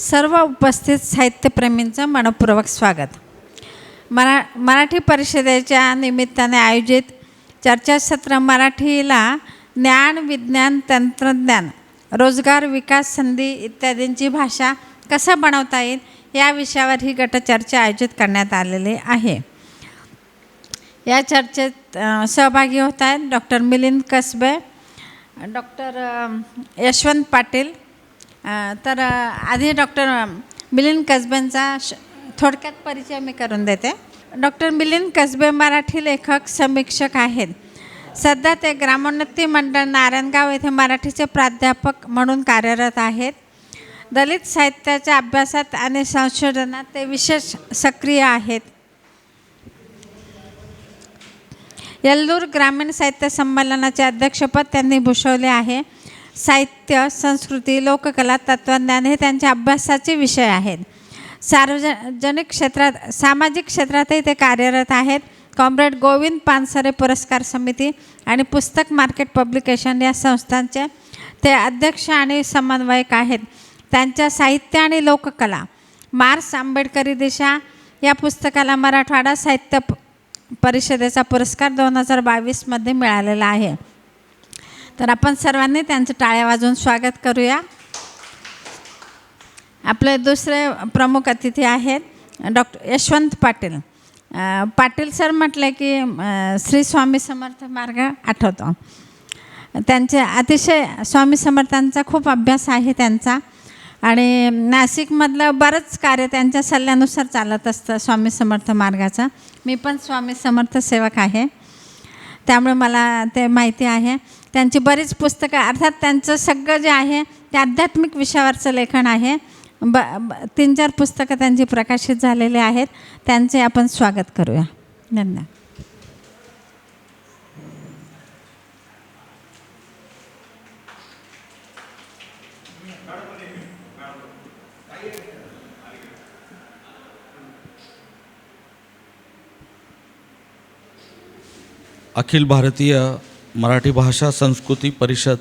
सर्व उपस्थित साहित्यप्रेमींचं मनपूर्वक स्वागत। मराठी परिषदेच्या निमित्ताने आयोजित चर्चासत्र मराठीला ज्ञान, विज्ञान, तंत्रज्ञान, रोजगार, विकास, संधी इत्यादींची भाषा कसं बनवता येईल या विषयावर ही गटचर्चा आयोजित करण्यात आलेली आहे। या चर्चेत सहभागी होत आहेत डॉक्टर मिलिंद कसबे, डॉक्टर यशवंत पाटील। तर आधी डॉक्टर मिलिंद कसबेंचा थोडक्यात परिचय मी करून देते। डॉक्टर मिलिंद कसबे मराठी लेखक, समीक्षक आहेत। सध्या ते ग्रामोन्नती मंडळ नारायणगाव येथे मराठीचे प्राध्यापक म्हणून कार्यरत आहेत। दलित साहित्याच्या अभ्यासात आणि संशोधनात ते विशेष सक्रिय आहेत। येल्लूर ग्रामीण साहित्य संमेलनाचे अध्यक्षपद त्यांनी भूषवले आहे। साहित्य, संस्कृती, लोककला, तत्त्वज्ञान हे त्यांच्या अभ्यासाचे विषय आहेत। सार्वजनिक क्षेत्रात, सामाजिक क्षेत्रातही ते कार्यरत आहेत। कॉम्रेड गोविंद पानसरे पुरस्कार समिती आणि पुस्तक मार्केट पब्लिकेशन या संस्थांचे ते अध्यक्ष आणि समन्वयक आहेत। त्यांच्या साहित्य आणि लोककला, मार्क्स, आंबेडकरी दिशा या पुस्तकाला मराठवाडा साहित्य परिषदेचा पुरस्कार 2022 मध्ये मिळालेला आहे। तर आपण सर्वांनी त्यांचं टाळ्या वाजवून स्वागत करूया। आपले दुसरे प्रमुख अतिथी आहेत डॉक्टर यशवंत पाटील। पाटील सर म्हटले की श्री स्वामी समर्थ मार्ग आठवतो। त्यांचे अतिशय स्वामी समर्थांचा खूप अभ्यास आहे त्यांचा, आणि नाशिकमधलं बरंच कार्य त्यांच्या सल्ल्यानुसार चालत असतं स्वामी समर्थ मार्गाचं। मी पण स्वामी समर्थ सेवक आहे, त्यामुळे मला ते माहिती आहे। त्यांची बरीच पुस्तकं, अर्थात त्यांचं सगळं जे आहे ते आध्यात्मिक विषयावरचं लेखन आहे। 3-4 पुस्तकं त्यांची प्रकाशित झालेली आहेत। त्यांचे आपण स्वागत करूया। धन्यवाद। अखिल भारतीय मराठी भाषा संस्कृती परिषद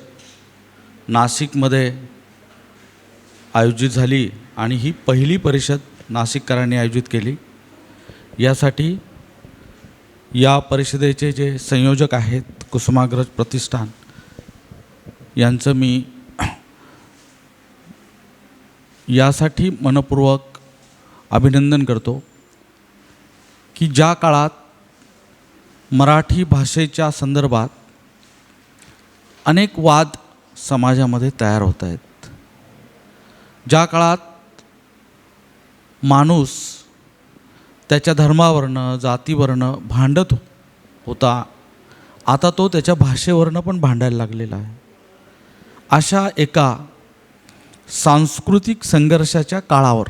नाशिकमध्ये आयोजित झाली, आणि ही पहिली परिषद नाशिककरांनी आयोजित केली। यासाठी या परिषदेचे जे संयोजक आहेत कुसुमाग्रज प्रतिष्ठान यांचं मी यासाठी मनपूर्वक अभिनंदन करतो की ज्या काळात मराठी भाषेच्या संदर्भात अनेक वाद समाजामध्ये तयार होत आहेत, ज्या काळात माणूस त्याच्या धर्मावरनं, जातीवरनं भांडत होता, आता तो त्याच्या भाषेवरनं पण भांडायला लागलेला आहे। अशा एका सांस्कृतिक संघर्षाच्या काळावर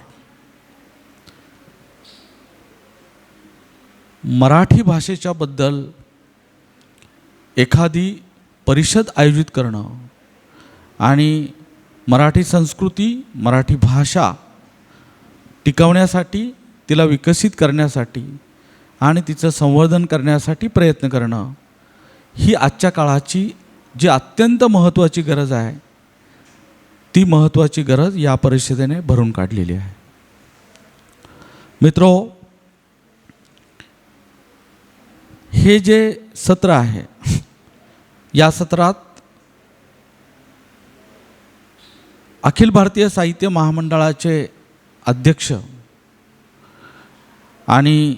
मराठी भाषेच्या बद्दल एखादी परिषद आयोजित करणं आणि मराठी संस्कृती, मराठी भाषा टिकवण्यासाठी, तिला विकसित करण्यासाठी आणि तिचं संवर्धन करण्यासाठी प्रयत्न करणं, ही आजच्या काळाची जी अत्यंत महत्त्वाची गरज आहे, ती महत्त्वाची गरज या परिषदेने भरून काढलेली आहे। मित्रो, हे जे सत्र आहे, या सत्रात अखिल भारतीय साहित्य महामंडळाचे अध्यक्ष आणि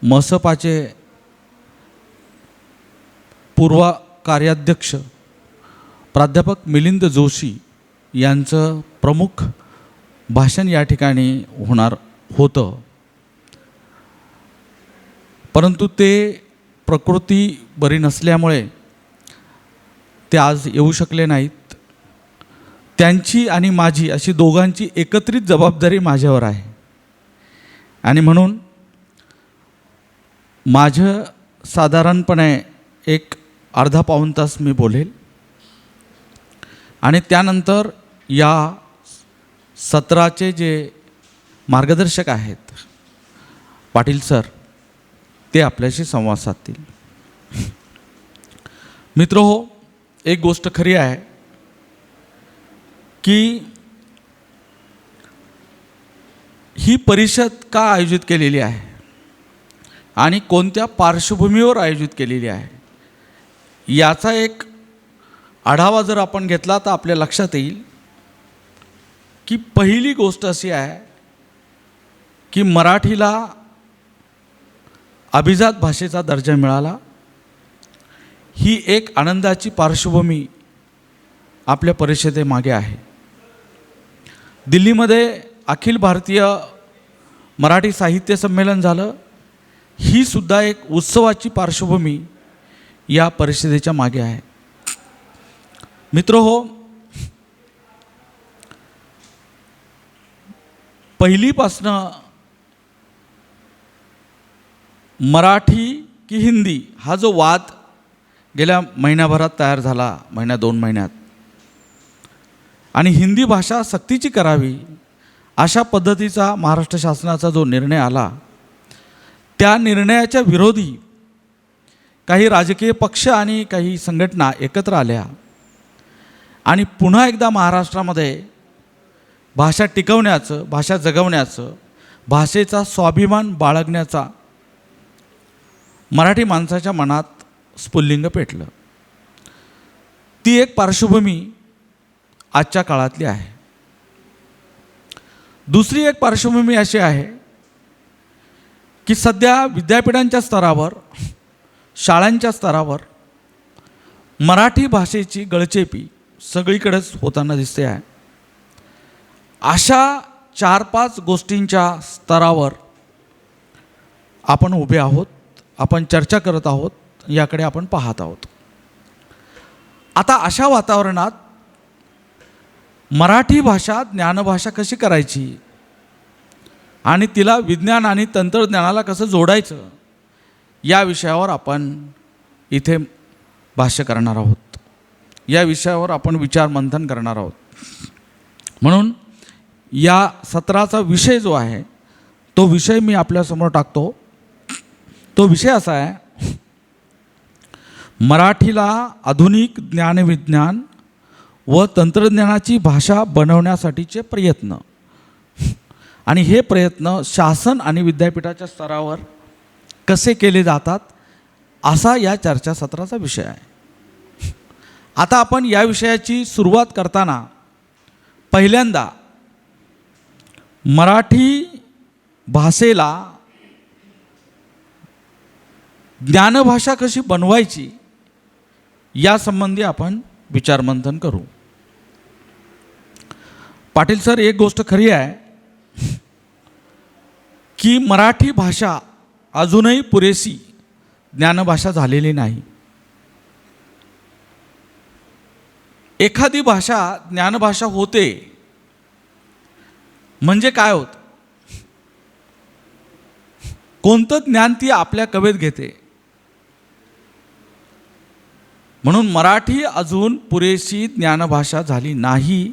मसपाचे पूर्व कार्याध्यक्ष प्राध्यापक मिलिंद जोशी यांचं प्रमुख भाषण या ठिकाणी होणार होतं, परंतु ते प्रकृती बरी नसल्यामुळे ते आज येऊ शकले नाहीत। त्यांची आणि माझी अशी दोघांची एकत्रित जबाबदारी माझ्यावर आहे, आणि म्हणून माझं साधारणपणे एक अर्धा पाऊण तास मी बोलेल, आणि त्यानंतर या सत्राचे जे मार्गदर्शक आहेत पाटील सर, ते आपल्याशी संवाद साधतील। मित्रहो, एक गोष्ट खरी आहे की ही परिषद का आयोजित केलेली आहे आणि कोणत्या पार्श्वभूमीवर आयोजित केलेली आहे याचा एक आढावा जर आपण घेतला तर आपल्या लक्षात येईल की पहिली गोष्ट अशी आहे की मराठीला अभिजात भाषेचा दर्जा मिळाला. ही एक आनंदाची पार्श्वभूमी आपल्या परिषदेमागे आहे. दिल्लीमध्ये अखिल भारतीय मराठी साहित्य संमेलन झालं. ही सुद्धा एक उत्सवाची पार्श्वभूमी या परिषदेच्या मागे आहे. मित्रहो, पहिलीपासनं मराठी की हिंदी हा जो वाद गेल्या महिन्याभरात तयार झाला, महिन्या 2 महिन्यात, आणि हिंदी भाषा सक्तीची करावी अशा पद्धतीचा महाराष्ट्र शासनाचा जो निर्णय आला, त्या निर्णयाच्या विरोधी काही राजकीय पक्ष आणि काही संघटना एकत्र आल्या आणि पुन्हा एकदा महाराष्ट्रामध्ये भाषा टिकवण्याचं, भाषा जगवण्याचं, भाषेचा स्वाभिमान बाळगण्याचा मराठी माणसाच्या मनात स्फुल्लिंग पेटलं. ती एक पार्श्वभूमी आजच्या काळातली आहे. दुसरी एक पार्श्वभूमी अशी आहे की सध्या विद्यापीठांच्या स्तरावर, शाळांच्या स्तरावर मराठी भाषेची गळचेपी सगळीकडेच होताना दिसते आहे. अशा 4-5 गोष्टींच्या स्तरावर आपण उभे आहोत, आपण चर्चा करत आहोत, याकडे आपण पाहत आहोत. आता अशा वातावरणात मराठी भाषा ज्ञानभाषा कशी करायची आणि तिला विज्ञान आणि तंत्रज्ञानाला कसं जोडायचं या विषयावर आपण इथे भाष्य करणार आहोत. या विषयावर आपण विचारमंथन करणार आहोत. म्हणून या सत्राचा विषय जो आहे तो विषय मी आपल्यासमोर टाकतो. तो विषय असा आहे, मराठीला आधुनिक ज्ञानविज्ञान व तंत्रज्ञानाची भाषा बनवण्यासाठीचे प्रयत्न, आणि हे प्रयत्न शासन आणि विद्यापीठाच्या स्तरावर कसे केले जातात असा या चर्चासत्राचा विषय आहे. आता आपण या विषयाची सुरुवात करताना पहिल्यांदा मराठी भाषेला ज्ञानभाषा कशी बनवायची यासंबंधी आपण विचारमंथन करू. पाटील सर, एक गोष्ट खरी आहे की मराठी भाषा अजूनही पुरेशी ज्ञानभाषा झालेली नाही. एखादी भाषा ज्ञानभाषा होते म्हणजे काय होतं? कोणतं ज्ञान ती आपल्या कवेत घेते. म्हणून मराठी अजून पुरेशी ज्ञानभाषा झाली नाही.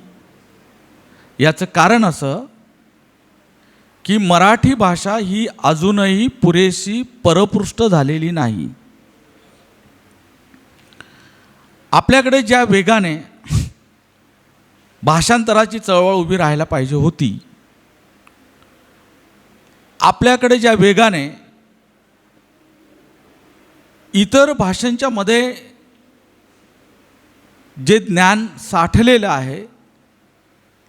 याचं कारण असं की मराठी भाषा ही अजूनही पुरेशी परपृष्ठ झालेली नाही. आपल्याकडे ज्या वेगाने भाषांतराची चळवळ उभी राहायला पाहिजे होती, आपल्याकडे ज्या वेगाने इतर भाषांच्या मध्ये जे ज्ञान साठलेलं आहे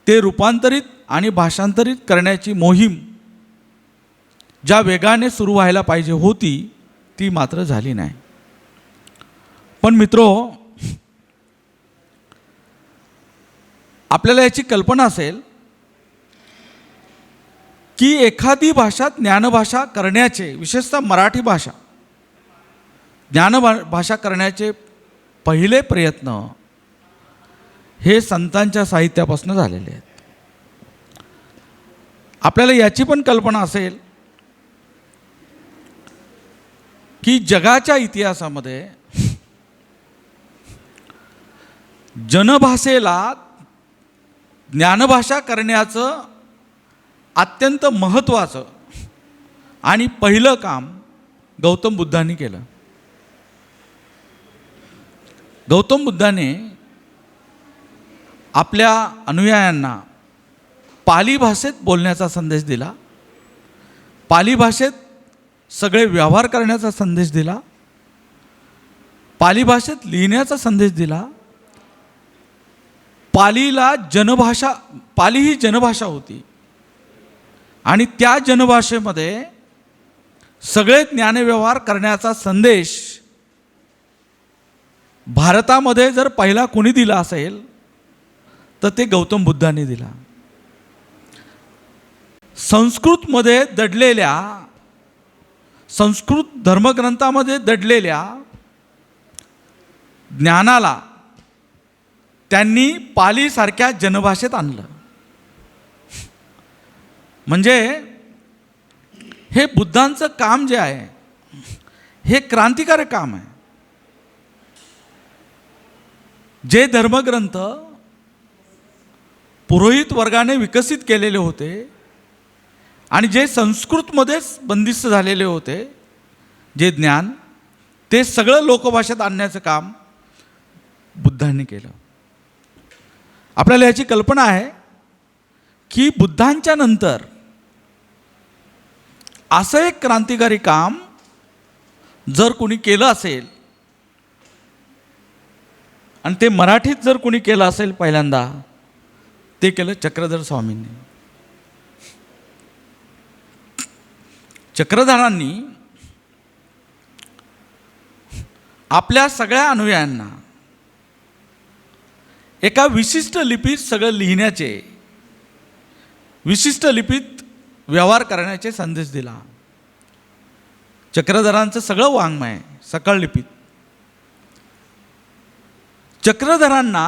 ते रूपांतरित आणि भाषांतरित करण्याची मोहीम ज्या वेगाने सुरू व्हायला पाहिजे होती ती मात्र झाली नाही. पण मित्रो, आपल्याला याची कल्पना असेल की एखादी भाषा ज्ञानभाषा करण्याचे, विशेषतः मराठी भाषा ज्ञानभाषा करण्याचे पहिले प्रयत्न हे संतांच्या साहित्यापासून झालेले आहेत. आपल्याला याची पण कल्पना असेल की जगाच्या इतिहासामध्ये जनभाषेला ज्ञानभाषा करण्याचं अत्यंत महत्त्वाचं आणि पहिलं काम गौतम बुद्धांनी केलं. गौतम बुद्धाने आपल्या अनुयायांना पाली भाषेत बोलण्याचा संदेश दिला पाली भाषेत सगळे व्यवहार करण्याचा संदेश दिला, पाली भाषेत लिहिण्याचा संदेश दिला. पालीला जनभाषा, पाली ही जनभाषा होती आणि त्या जनभाषेमध्ये सगळे ज्ञानव्यवहार करण्याचा संदेश भारतामध्ये जर पहिला कोणी दिला असेल तर ते गौतम बुद्धांनी दिला. संस्कृतमध्ये दडलेल्या, संस्कृत धर्मग्रंथामध्ये दडलेल्या ज्ञानाला त्यांनी पालीसारख्या जनभाषेत आणलं. म्हणजे हे बुद्धांचं काम जे आहे हे क्रांतिकारी काम आहे. जे धर्मग्रंथ पुरोहित वर्गाने विकसित केलेले होते आणि जे संस्कृतमध्येच बंदिस्त झालेले होते, जे ज्ञान, ते सगळं लोकभाषेत आणण्याचं काम बुद्धांनी केलं. आपल्याला याची कल्पना आहे की बुद्धांच्या नंतर असं एक क्रांतिकारी काम जर कोणी केलं असेल आणि ते मराठीत जर कोणी केलं असेल पहिल्यांदा, ते केलं चक्रधर स्वामींनी. चक्रधरांनी आपल्या सगळ्या अनुयायांना एका विशिष्ट लिपीत सगळं लिहिण्याचे, विशिष्ट लिपीत व्यवहार करण्याचे संदेश दिला. चक्रधरांचं सगळं वाङ्मय सकळ लिपीत. चक्रधरांना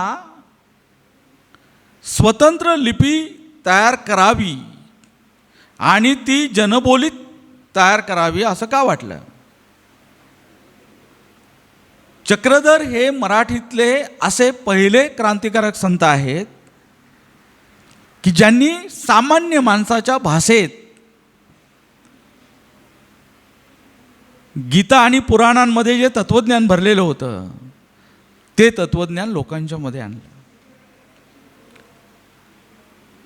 स्वतंत्र लिपी तयार करावी आणि ती जनबोलीत तयार करावी असं का वाटलं? चक्रधर हे मराठीतले असे पहिले क्रांतिकारक संत आहेत की ज्यांनी सामान्य माणसाच्या भाषेत गीता आणि पुराणांमध्ये जे तत्वज्ञान भरलेलं होतं ते तत्वज्ञान लोकांच्या मध्ये आणलं.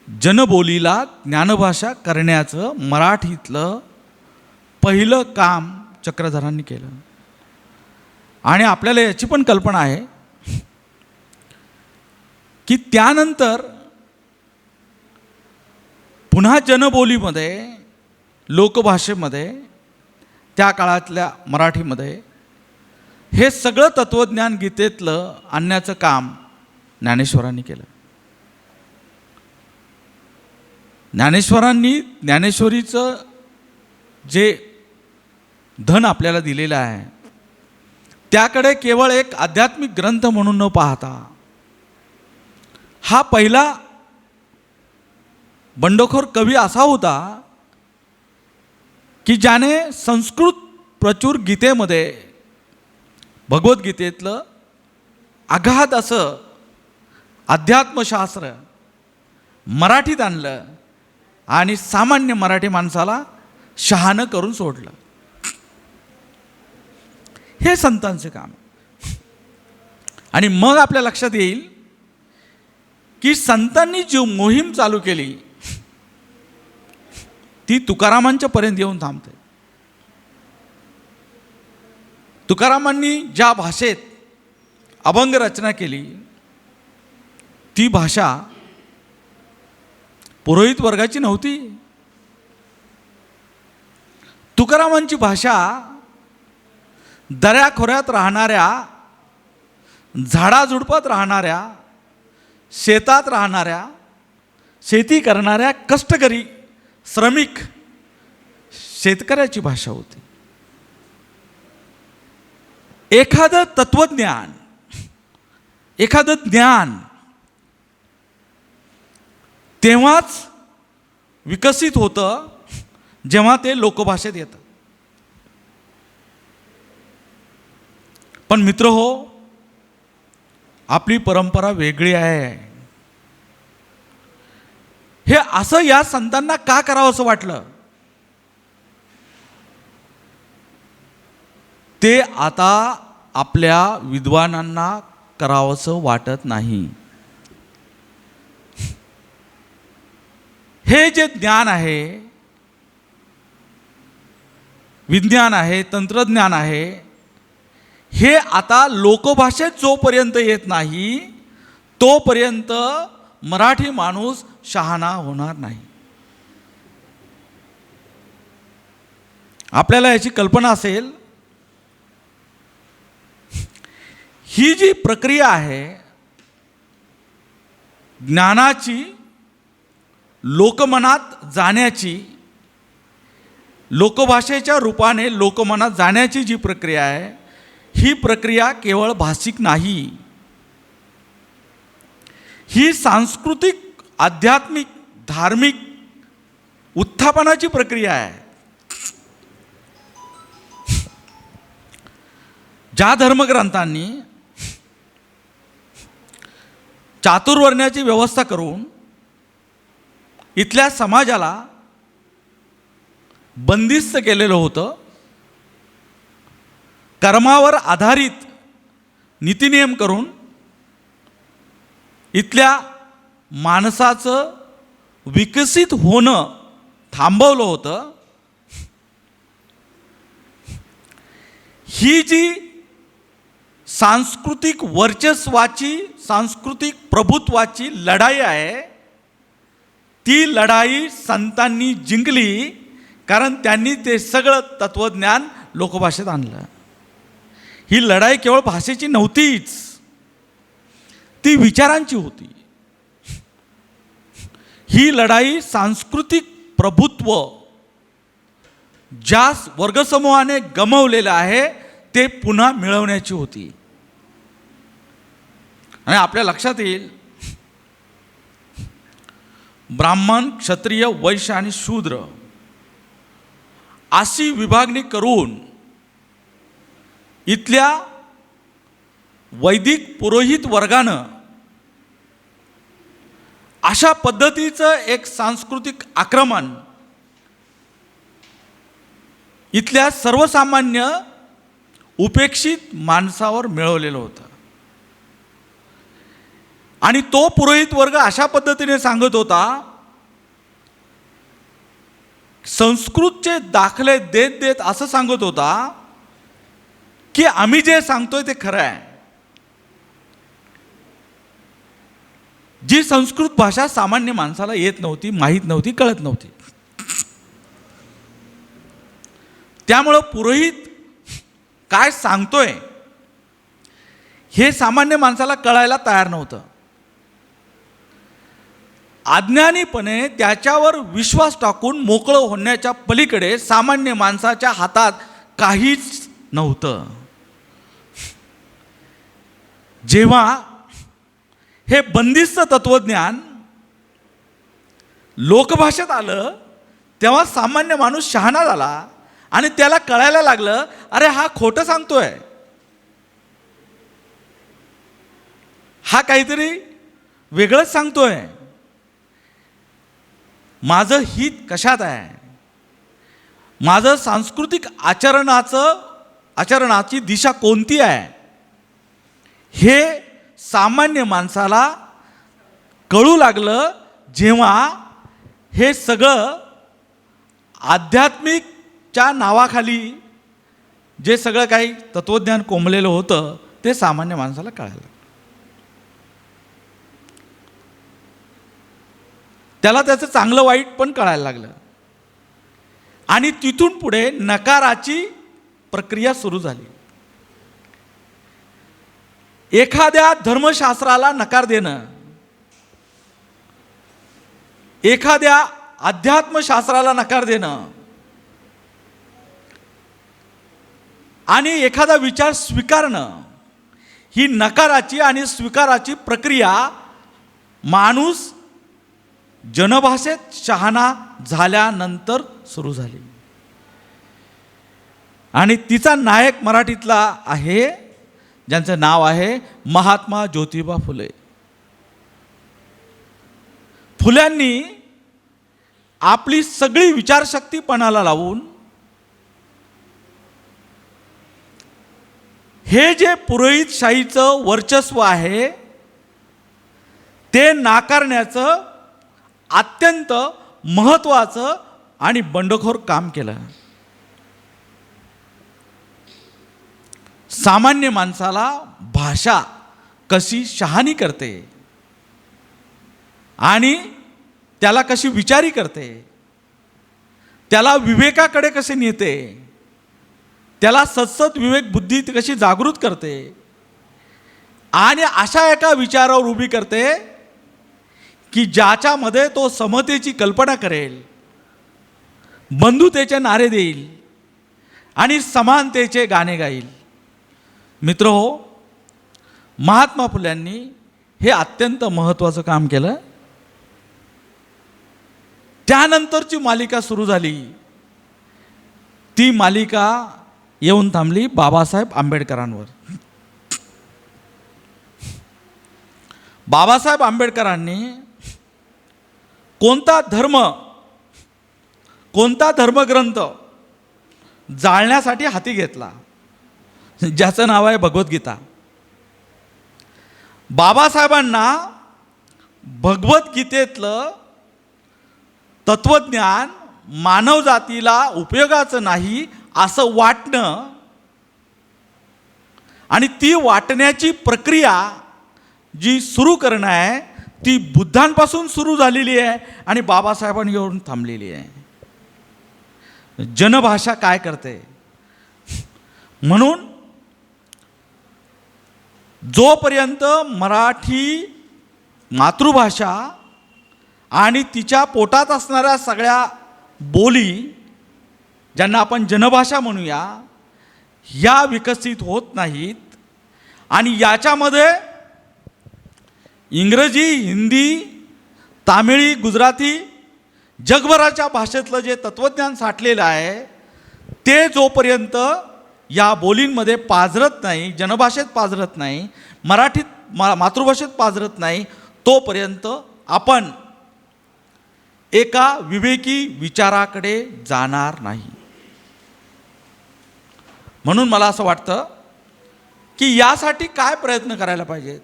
जनबोलीला ज्ञानभाषा करण्याचं मराठीतलं पहिलं काम चक्रधरांनी केलं. आणि आपल्याला याची पण कल्पना आहे की त्यानंतर पुन्हा जनबोलीमध्ये, लोकभाषेमध्ये, त्या काळातल्या मराठीमध्ये हे सगळं तत्वज्ञान गीतेतलं आणण्याचं काम ज्ञानेश्वरांनी केलं. ज्ञानेश्वरांनी ज्ञानेश्वरीचं जे धन आपल्याला दिलेलं आहे त्याकडे केवळ एक आध्यात्मिक ग्रंथ म्हणून न पाहता हा पहिला बंडखोर कवी असा होता की ज्याने संस्कृत प्रचूर गीतेमध्ये, भगवद्गीतेतलं अगाध असं अध्यात्मशास्त्र मराठीत आणलं आणि सामान्य मराठी माणसाला शहाणं करून सोडलं. हे संतांचे काम. आणि मग आपल्या लक्षात येईल की संतांनी जी मोहीम चालू केली ती तुकारामांच्या पर्यंत येऊन थांबते. तुकारामांनी ज्या भाषेत अभंग रचना केली ती भाषा पुरोहित वर्गाची नव्हती. तुकारामांची भाषा दऱ्याखोऱ्यात राहणाऱ्या, झाडाझुडपात राहणाऱ्या, शेतात राहणाऱ्या, शेती करणाऱ्या कष्टकरी श्रमिक शेतकऱ्याची भाषा होती. एखादं तत्वज्ञान, एखादं ज्ञान तेव्हाच विकसित होतं जेव्हा ते लोकभाषेत येतं. पण मित्र हो, आपली परंपरा वेगळी आहे. हे असं या संतांना का करावं असं वाटलं? ते आता आपल्या विद्वानांना करावंसं वाटत नाही. हे जे ज्ञान आहे विज्ञान आहे, तंत्रज्ञान आहे, हे आता लोकभाषेत जोपर्यंत येत नाही तोपर्यंत मराठी माणूस शहाणा होणार नाही. आपल्याला याची कल्पना असेल, ही जी प्रक्रिया आहे ज्ञानाची लोकमनात जाण्याची, लोकभाषेच्या रूपाने लोकमनात जाण्याची जी प्रक्रिया आहे, ही प्रक्रिया केवळ भाषिक नाही, ही सांस्कृतिक, आध्यात्मिक, धार्मिक उत्थापनाची प्रक्रिया आहे. ज्या धर्मग्रंथांनी चातुर्वर्ण्याची व्यवस्था करून इथल्या समाजाला बंदिस्त केलेलं होतं, कर्मावर आधारित नीतिनियम करून इथल्या माणसाचं विकसित होणं थांबवलं होतं, ही जी सांस्कृतिक वर्चस्वाची, सांस्कृतिक प्रभुत्वाची लढाई आहे, ती लढाई संतांनी जिंकली, कारण त्यांनी ते सगळं तत्त्वज्ञान लोकभाषेत आणलं. ही लढाई केवळ भाषेची नव्हतीच, ती विचारांची होती. ही लढाई सांस्कृतिक प्रभुत्व ज्या वर्गसमूहाने गमावलेलं आहे ते पुन्हा मिळवण्याची होती. आणि आपल्या लक्षात येईल, ब्राह्मण, क्षत्रिय, वैश्य आणि शूद्र अशी विभागणी करून इथल्या वैदिक पुरोहित वर्गानं अशा पद्धतीचं एक सांस्कृतिक आक्रमण इथल्या सर्वसामान्य उपेक्षित माणसावर मिळवलेलं होतं. आणि तो पुरोहित वर्ग अशा पद्धतीने सांगत होता, संस्कृतचे दाखले देत देत असं सांगत होता की आम्ही जे सांगतोय ते खरं आहे. जी संस्कृत भाषा सामान्य माणसाला येत नव्हती, माहीत नव्हती, कळत नव्हती. त्यामुळं पुरोहित काय सांगतोय हे सामान्य माणसाला कळायला तयार नव्हतं. अज्ञानीपणे त्याच्यावर विश्वास टाकून मोकळं होण्याच्या पलीकडे सामान्य माणसाच्या हातात काहीच नव्हतं. जेव्हा हे बंदिस्त तत्वज्ञान लोकभाषेत आलं तेव्हा सामान्य माणूस शहाणा झाला आणि त्याला कळायला लागलं, अरे हा खोटं सांगतोय, हा काहीतरी वेगळंच सांगतोय, माझं हित कशात आहे, माझं सांस्कृतिक आचरणाची दिशा कोणती आहे, हे सामान्य माणसाला कळू लागलं जेव्हा हे सगळं आध्यात्मिकच्या नावाखाली जे सगळं काही तत्वज्ञान कोंबलेलं होतं ते सामान्य माणसाला कळालं. त्याला त्याचं चांगलं वाईट पण कळायला लागलं. आणि तिथून पुढे नकाराची प्रक्रिया सुरू झाली. एखाद्या धर्मशास्त्राला नकार देणं, एखाद्या अध्यात्मशास्त्राला नकार देणं आणि एखादा विचार स्वीकारणं, ही नकाराची आणि स्वीकाराची प्रक्रिया माणूस जनभाषेत शहाणा झाल्यानंतर सुरू झाली. आणि तिचा नायक मराठीतला आहे, ज्यांचं नाव आहे महात्मा ज्योतिबा फुले. फुल्यांनी आपली सगळी विचारशक्ती पणाला लावून हे जे पुरोहितशाहीचं वर्चस्व आहे ते नाकारण्याचं अत्यंत महत्त्वाचं आणि बंडखोर काम केलं. सामान्य माणसाला भाषा कशी शहाणी करते आणि त्याला कशी विचारी करते, त्याला विवेकाकडे कसे नेते, त्याला सतसत विवेक बुद्धी कशी जागृत करते आणि अशा एका विचारावर उभी करते की ज्याच्यामध्ये तो समतेची कल्पना करेल, बंधुतेचे नारे देईल आणि समानतेचे गाणे गाईल. मित्रहो, महात्मा फुल्यांनी हे अत्यंत महत्त्वाचं काम केलं. त्यानंतरची मालिका सुरू झाली. ती मालिका येऊन थांबली बाबासाहेब आंबेडकरांवर. बाबासाहेब आंबेडकरांनी कोणता धर्मग्रंथ जाळण्यासाठी हाती घेतला, ज्याचं नाव आहे भगवद्गीता. बाबासाहेबांना भगवद्गीतेतलं तत्वज्ञान मानवजातीला उपयोगाचं नाही असं वाटणं आणि ती वाटण्याची प्रक्रिया जी सुरू करणं आहे ती बुद्धांपासून सुरू झालेली आहे आणि बाबासाहेबांनी येऊन थांबलेली आहे. जनभाषा काय करते, म्हणून जोपर्यंत मराठी मातृभाषा आणि तिच्या पोटात असणाऱ्या सगळ्या बोली, ज्यांना आपण जनभाषा म्हणूया, ह्या विकसित होत नाहीत आणि याच्यामध्ये इंग्रजी, हिंदी, तामिळी, गुजराती, जगभराच्या भाषेतलं जे तत्त्वज्ञान साठलेलं आहे ते जोपर्यंत या बोलींमध्ये पाझरत नाही, जनभाषेत पाझरत नाही, मराठीत मातृभाषेत पाझरत नाही, तोपर्यंत आपण एका विवेकी विचाराकडे जाणार नाही. म्हणून मला असं वाटतं की यासाठी काय प्रयत्न करायला पाहिजेत,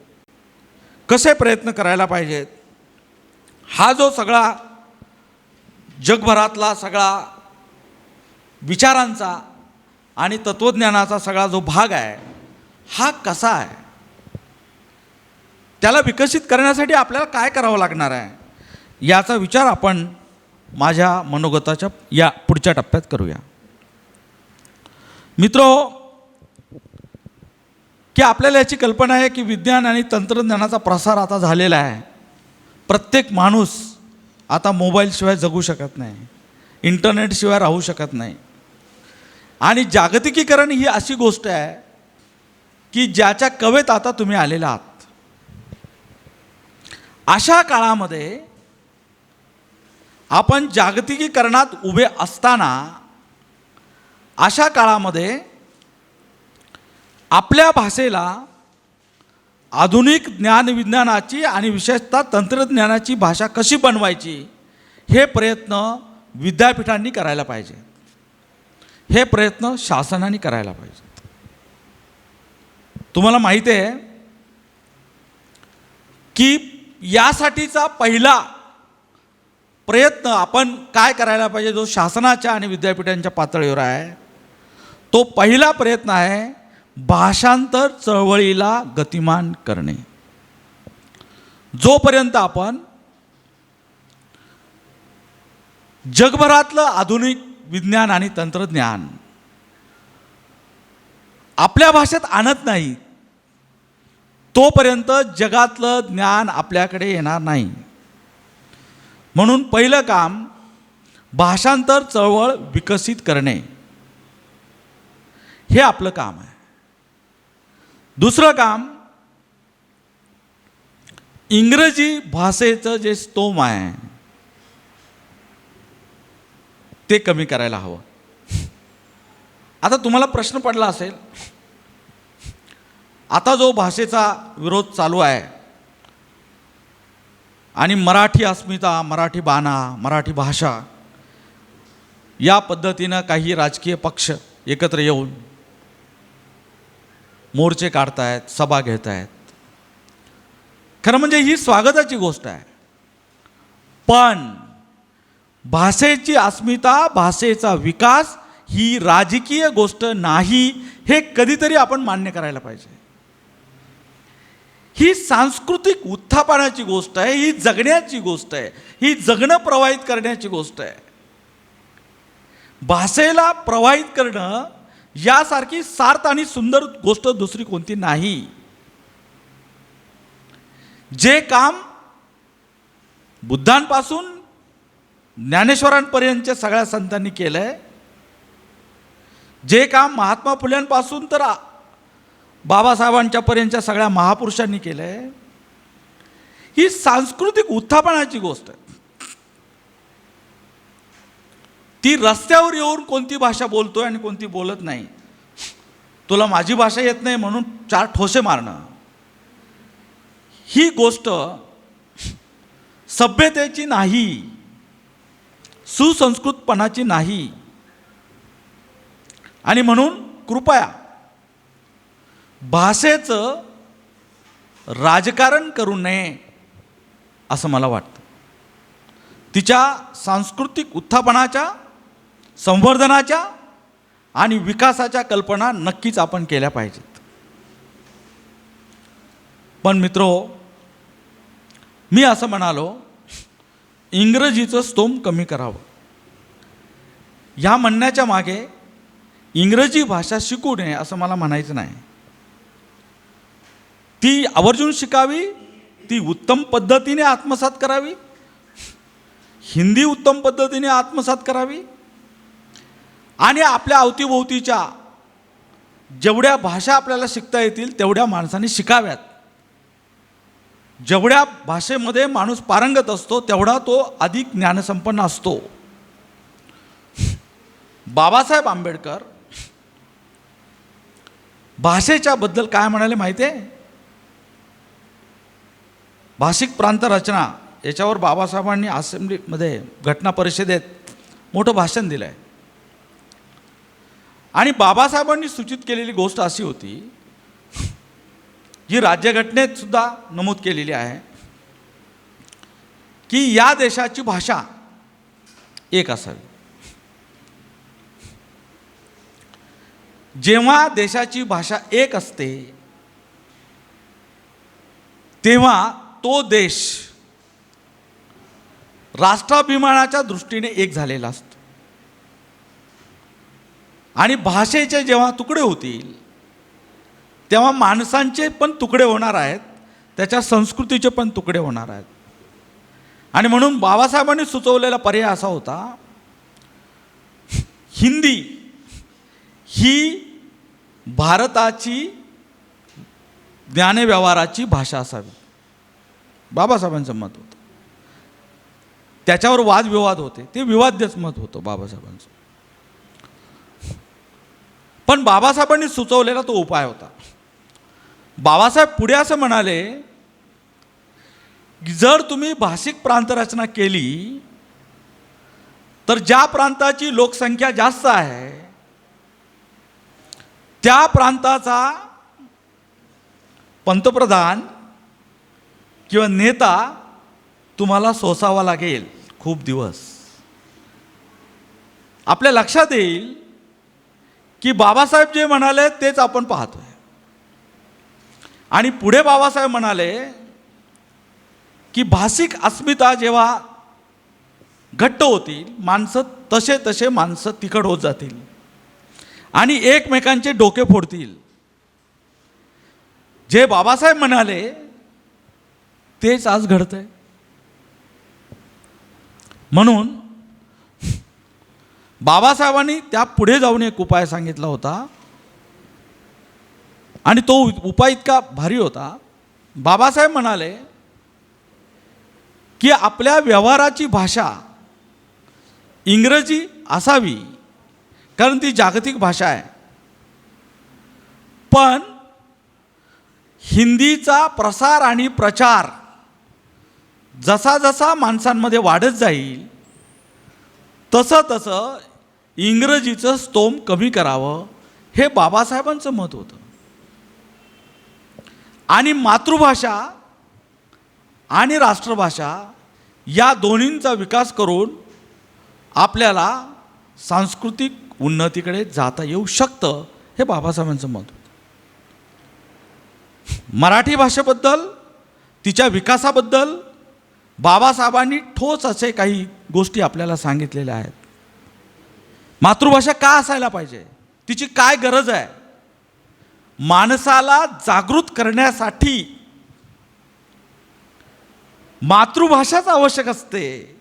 कसे प्रयत्न करायला पाहिजेत, हा जो सगळा जगभरातला सगळा विचारांचा आणि तत्त्वज्ञानाचा सगळा जो भाग आहे हा कसा आहे, त्याला विकसित करण्यासाठी आपल्याला काय करावं लागणार आहे, याचा विचार आपण माझ्या मनोगताच्या या पुढच्या टप्प्यात करूया. मित्रो, की आपल्याला याची कल्पना आहे की विज्ञान आणि तंत्रज्ञानाचा प्रसार आता झालेला आहे. प्रत्येक माणूस आता मोबाईलशिवाय जगू शकत नाही, इंटरनेटशिवाय राहू शकत नाही. आणि जागतिकीकरण ही अशी गोष्ट आहे की ज्याच्या कवेत आता तुम्ही आलेला आहात. अशा काळामध्ये आपण जागतिकीकरणात उभे असताना, अशा काळामध्ये आपल्या भाषेला आधुनिक ज्ञानविज्ञानाची आणि विशेषतः तंत्रज्ञानाची भाषा कशी बनवायची, हे प्रयत्न विद्यापीठांनी करायला पाहिजे, हे प्रयत्न शासनाने करायला पाहिजे. तुम्हाला माहिती आहे की यासाठीचा पहिला प्रयत्न आपण काय करायला पाहिजे, जो शासनाच्या आणि विद्यापीठांच्या पातळीवर आहे, तो पहिला प्रयत्न आहे भाषांतर चळवळीला गतिमान करणे. जोपर्यंत आपण जगभरातलं आधुनिक विज्ञान आणि तंत्रज्ञान आपल्या भाषेत आणत नाही, तोपर्यंत जगातलं ज्ञान आपल्याकडे येणार नाही. म्हणून पहिलं काम भाषांतर चळवळ विकसित करणे, हे आपलं काम आहे. दुसरं काम इंग्रजी भाषेचं जे स्तोम आहे ते कमी करायला हवं. आता तुम्हाला प्रश्न पडला असेल, आता जो भाषेचा विरोध चालू आहे आणि मराठी अस्मिता, मराठी बाणा, मराठी भाषा या पद्धतीनं काही राजकीय पक्ष एकत्र येऊन मोर्चे काढतायत, सभा घेत आहेत. खरं म्हणजे ही स्वागताची गोष्ट आहे, पण भाषेची अस्मिता, भाषेचा विकास ही राजकीय गोष्ट नाही, हे कधीतरी आपण मान्य करायला पाहिजे. ही सांस्कृतिक उत्थापनाची गोष्ट आहे, ही जगण्याची गोष्ट आहे, ही जगणं प्रवाहित करण्याची गोष्ट आहे. भाषेला प्रवाहित करणं यासारखी सार्थ आणि सुंदर गोष्ट दुसरी कोणती नाही. जे काम बुद्धांपासून ज्ञानेश्वरांपर्यंतच्या सगळ्या संतांनी केलंय, जे काम महात्मा फुल्यांपासून तर बाबासाहेबांच्या पर्यंतच्या सगळ्या महापुरुषांनी केलंय, ही सांस्कृतिक उत्थापनाची गोष्ट आहे. ती रस्त्यावर येऊन कोणती भाषा बोलतोय आणि कोणती बोलत नाही, तुला माझी भाषा येत नाही म्हणून 4 ठोसे मारणं, ही गोष्ट सभ्यतेची नाही, सुसंस्कृतपणाची नाही. आणि म्हणून कृपया भाषेचं राजकारण करू नये असं मला वाटतं. तिच्या सांस्कृतिक उत्थापनाच्या, संवर्धनाच्या आणि विकासाच्या कल्पना नक्कीच आपण केल्या पाहिजेत. पण मित्रो, मी असं म्हणालो, इंग्रजीचं स्तोम कमी करावं. ह्या म्हणण्याच्या मागे इंग्रजी भाषा शिकू नये असं मला म्हणायचं नाही. ती आवर्जून शिकावी, ती उत्तम पद्धतीने आत्मसात करावी, हिंदी उत्तम पद्धतीने आत्मसात करावी आणि आपल्या अवतीभोवतीच्या जेवढ्या भाषा आपल्याला शिकता येतील तेवढ्या माणसांनी शिकाव्यात. जेवढ्या भाषेमध्ये माणूस पारंगत असतो तेवढा तो अधिक ज्ञानसंपन्न असतो. बाबासाहेब आंबेडकर भाषेच्या बद्दल काय म्हणाले माहिती आहे? भाषिक प्रांत रचना याच्यावर बाबासाहेबांनी असेंब्लीमध्ये, घटना परिषदेत मोठं भाषण दिलं आहे. आणि बाबासाहेबांनी सूचित केलेली गोष्ट अशी होती, जी राज्यघटनेत सुद्धा नमूद केलेली आहे, की या देशाची भाषा एक असावी. जेव्हा देशाची भाषा एक असते तेव्हा तो देश राष्ट्राभिमानाच्या दृष्टीने एक झालेला असतो. आणि भाषेचे जेव्हा तुकडे होतील तेव्हा माणसांचे पण तुकडे होणार आहेत, त्याच्या संस्कृतीचे पण तुकडे होणार आहेत. आणि म्हणून बाबासाहेबांनी सुचवलेला पर्याय असा होता, हिंदी ही भारताची ज्ञानव्यवहाराची भाषा असावी. बाबासाहेबांचं मत होतं. त्याच्यावर वादविवाद होते, ते विवाद्यच मत होतं बाबासाहेबांचं. पण बाबासाहेबांनी सुचवलेला तो उपाय होता. बाबासाहेब पुढे असं म्हणाले, की जर तुम्ही भाषिक प्रांतरचना केली तर ज्या प्रांताची लोकसंख्या जास्त आहे त्या प्रांताचा पंतप्रधान किंवा नेता तुम्हाला सोसावा लागेल खूप दिवस. आपल्या लक्षात येईल की बाबासाहेब जे म्हणाले तेच आपण पाहतोय. आणि पुढे बाबासाहेब म्हणाले की भाषिक अस्मिता जेव्हा घट्ट होतील, माणसं तसे तसे माणसं तिखट होत जातील आणि एकमेकांचे डोके फोडतील. जे बाबासाहेब म्हणाले तेच आज घडतंय. म्हणून बाबासाहेबांनी त्या पुढे जाऊन एक उपाय सांगितला होता आणि तो उपाय इतका भारी होता. बाबासाहेब म्हणाले की आपल्या व्यवहाराची भाषा इंग्रजी असावी, कारण ती जागतिक भाषा आहे. पण हिंदीचा प्रसार आणि प्रचार जसा जसा माणसांमध्ये वाढत जाईल तसं तसं इंग्रजीचं स्तोम कमी करावं, हे बाबासाहेबांचं मत होतं. आणि मातृभाषा आणि राष्ट्रभाषा या दोन्हींचा विकास करून आपल्याला सांस्कृतिक उन्नतीकडे जाता येऊ शकतं, हे बाबासाहेबांचं मत होतं. मराठी भाषेबद्दल, तिच्या विकासाबद्दल बाबासाहेबांनी ठोस असे काही गोष्टी आपल्याला सांगितलेल्या आहेत. मातृभाषा का असायला पाहिजे, तिची काय गरज आहे, माणसाला जागृत करण्यासाठी मातृभाषाच आवश्यक असते.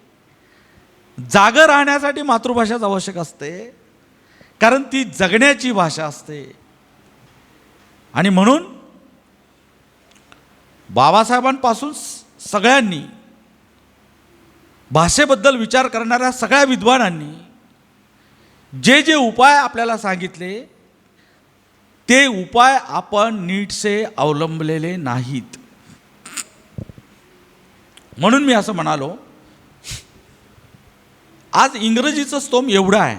जागं राहण्यासाठी मातृभाषाच आवश्यक असते, कारण ती जगण्याची भाषा असते. आणि म्हणून बाबासाहेबांपासून सगळ्यांनी, भाषेबद्दल विचार करणाऱ्या सगळ्या विद्वानांनी जे जे उपाय आपल्याला सांगितले, ते उपाय आपण नीटसे अवलंबलेले नाहीत. म्हणून मी असं म्हणालो, आज इंग्रजीचं स्तोम एवढं आहे.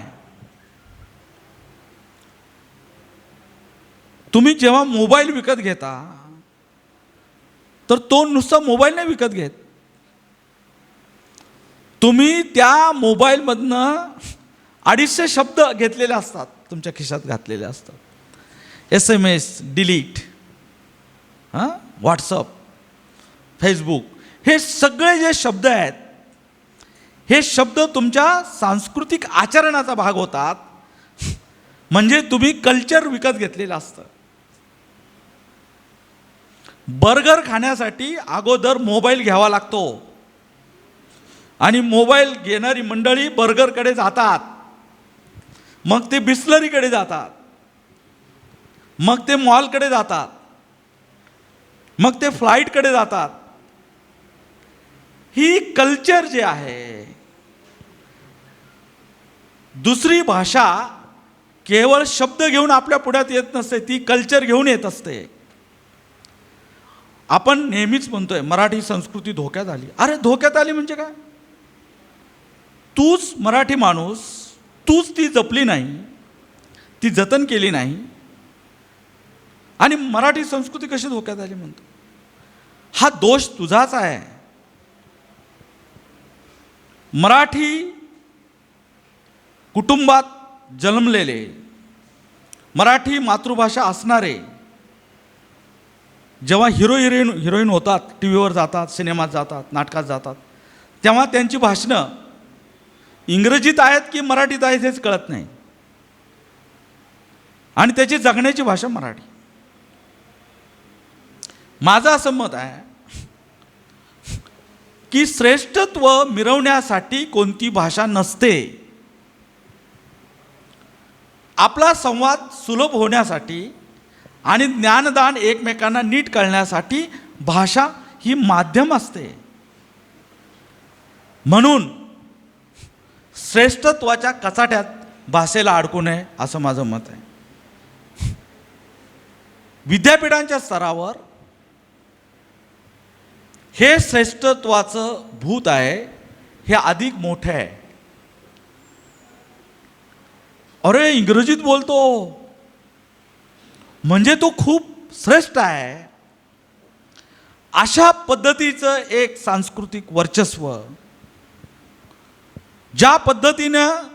तुम्ही जेव्हा मोबाईल विकत घेता, तर तो नुसता मोबाईल नाही विकत घेत. तुम्ही त्या मोबाईलमधनं 250 शब्द घेतलेले असतात, तुमच्या खिशात घातलेले असतात. SMS, डिलीट, व्हॉट्सअप, फेसबुक, हे सगळे जे शब्द आहेत, हे शब्द तुमच्या सांस्कृतिक आचरणाचा भाग होतात. म्हणजे तुम्ही कल्चर विकत घेतलेलं असतं. बर्गर खाण्यासाठी अगोदर मोबाईल घ्यावा लागतो, आणि मोबाईल घेणारी मंडळी बर्गरकडे जातात, मग ते बिस्लरीकडे जातात, मग ते मॉलकडे जातात, मग ते फ्लाईटकडे जातात. ही कल्चर जे आहे, दुसरी भाषा केवळ शब्द घेऊन आपल्या पुढ्यात येत नसते, ती कल्चर घेऊन येत असते. आपण नेहमीच म्हणतोय मराठी संस्कृती धोक्यात आली. अरे धोक्यात आली म्हणजे काय? तूच मराठी माणूस, तूच ती जपली नाही, ती जतन केली नाही, आणि मराठी संस्कृती कशी धोक्यात आली म्हणतो? हा दोष तुझाच आहे. मराठी कुटुंबात जन्मलेले, मराठी मातृभाषा असणारे जेव्हा हिरोईन होतात, टी व्हीवर जातात, सिनेमात जातात, नाटकात जातात, तेव्हा त्यांची भाषणं इंग्रजीत आहेत की मराठीत आहेत हेच कळत नाही, आणि त्याची जगण्याची भाषा मराठी. माझं असं मत आहे की श्रेष्ठत्व मिरवण्यासाठी कोणती भाषा नसते. आपला संवाद सुलभ होण्यासाठी आणि ज्ञानदान एकमेकांना नीट कळण्यासाठी भाषा ही माध्यम असते. म्हणून श्रेष्ठत्वाच्या कचाट्यात भाषेला अडकू नये असं माझं मत आहे. विद्यापीठांच्या स्तरावर हे श्रेष्ठत्वाचं भूत आहे, हे अधिक मोठं आहे. अरे इंग्रजीत बोलतो म्हणजे तो खूप श्रेष्ठ आहे, अशा पद्धतीचं एक सांस्कृतिक वर्चस्व ज्या पद्धतीनं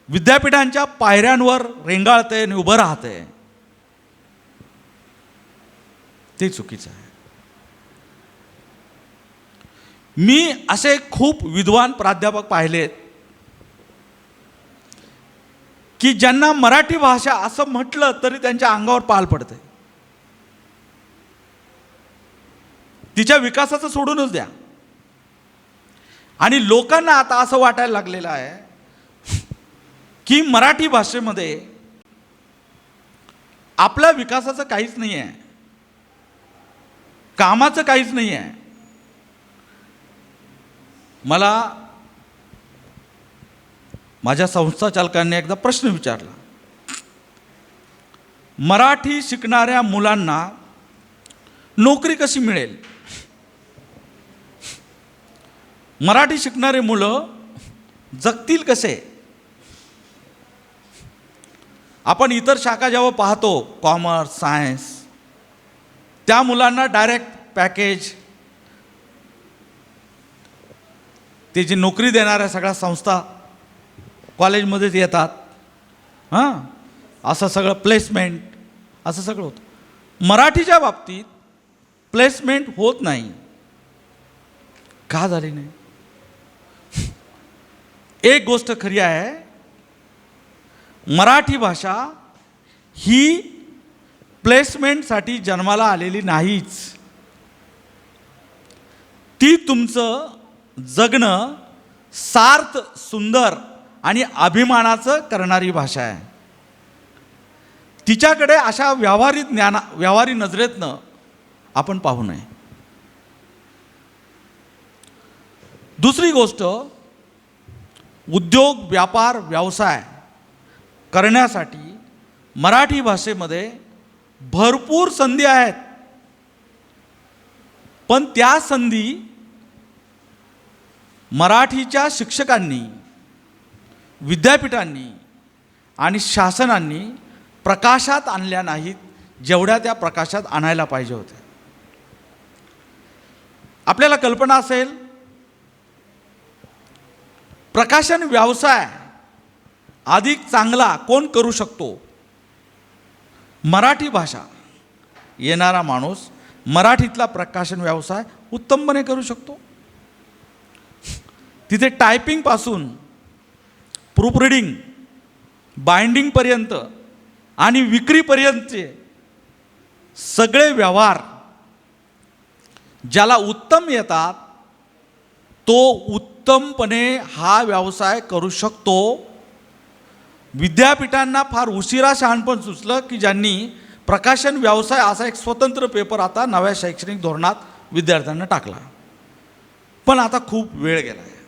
विद्यापीठांच्या पायऱ्यांवर रेंगाळते आणि उभं राहते, ते चुकीचं आहे. मी असे खूप विद्वान प्राध्यापक पाहिलेत की ज्यांना मराठी भाषा असं म्हटलं तरी त्यांच्या अंगावर पाल पडते. तिच्या विकासाचं सोडूनच द्या. आणि लोकांना आता असं वाटायला लागलेलं आहे की मराठी भाषेमध्ये आपल्या विकासाचं काहीच नाही आहे, कामाचं काहीच नाही आहे. मला माझ्या संस्था चालकांनी एकदा प्रश्न विचारला, मराठी शिकणाऱ्या मुलांना नोकरी कशी मिळेल? मराठी शिकणारे मुलं जगतील कसे? आपण इतर शाखा जेव्हा पाहतो, कॉमर्स, सायन्स, त्या मुलांना डायरेक्ट पॅकेज, ते जी नोकरी देणाऱ्या सगळ्या संस्था कॉलेजमध्येच येतात हां, असं सगळं प्लेसमेंट असं सगळं होतं. मराठीच्या बाबतीत प्लेसमेंट होत नाही. का झाली नाही? एक गोष्ट खरी आहे, मराठी भाषा ही प्लेसमेंटसाठी जन्माला आलेली नाहीच. ती तुमचं जगणं सार्थ, सुंदर आणि अभिमानाचं करणारी भाषा आहे. तिच्याकडे अशा व्यावहारी नजरेतनं आपण पाहू नये. दुसरी गोष्ट, उद्योग, व्यापार, व्यवसाय करण्यासाठी मराठी भाषेमध्ये भरपूर संधी आहेत. पण त्या संधी मराठीच्या शिक्षकांनी, विद्यापीठांनी आणि शासनांनी प्रकाशात आणल्या नाहीत, जेवढ्या त्या प्रकाशात आणायला पाहिजे होत्या. आपल्याला कल्पना असेल, प्रकाशन व्यवसाय अधिक चांगला कोण करू शकतो? मराठी भाषा येणारा माणूस मराठीतला प्रकाशन व्यवसाय उत्तमपणे करू शकतो. तिथे टायपिंगपासून प्रूफ रिडिंग, बाइंडिंगपर्यंत आणि विक्रीपर्यंतचे सगळे व्यवहार ज्याला उत्तम येतात तो उत्तमपणे हा व्यवसाय करू शकतो. विद्यापीठांना फार उशिरा शहाणपण सुचलं की ज्यांनी प्रकाशन व्यवसाय असा एक स्वतंत्र पेपर आता नव्या शैक्षणिक धोरणात विद्यार्थ्यांना टाकला. पण आता खूप वेळ गेला आहे.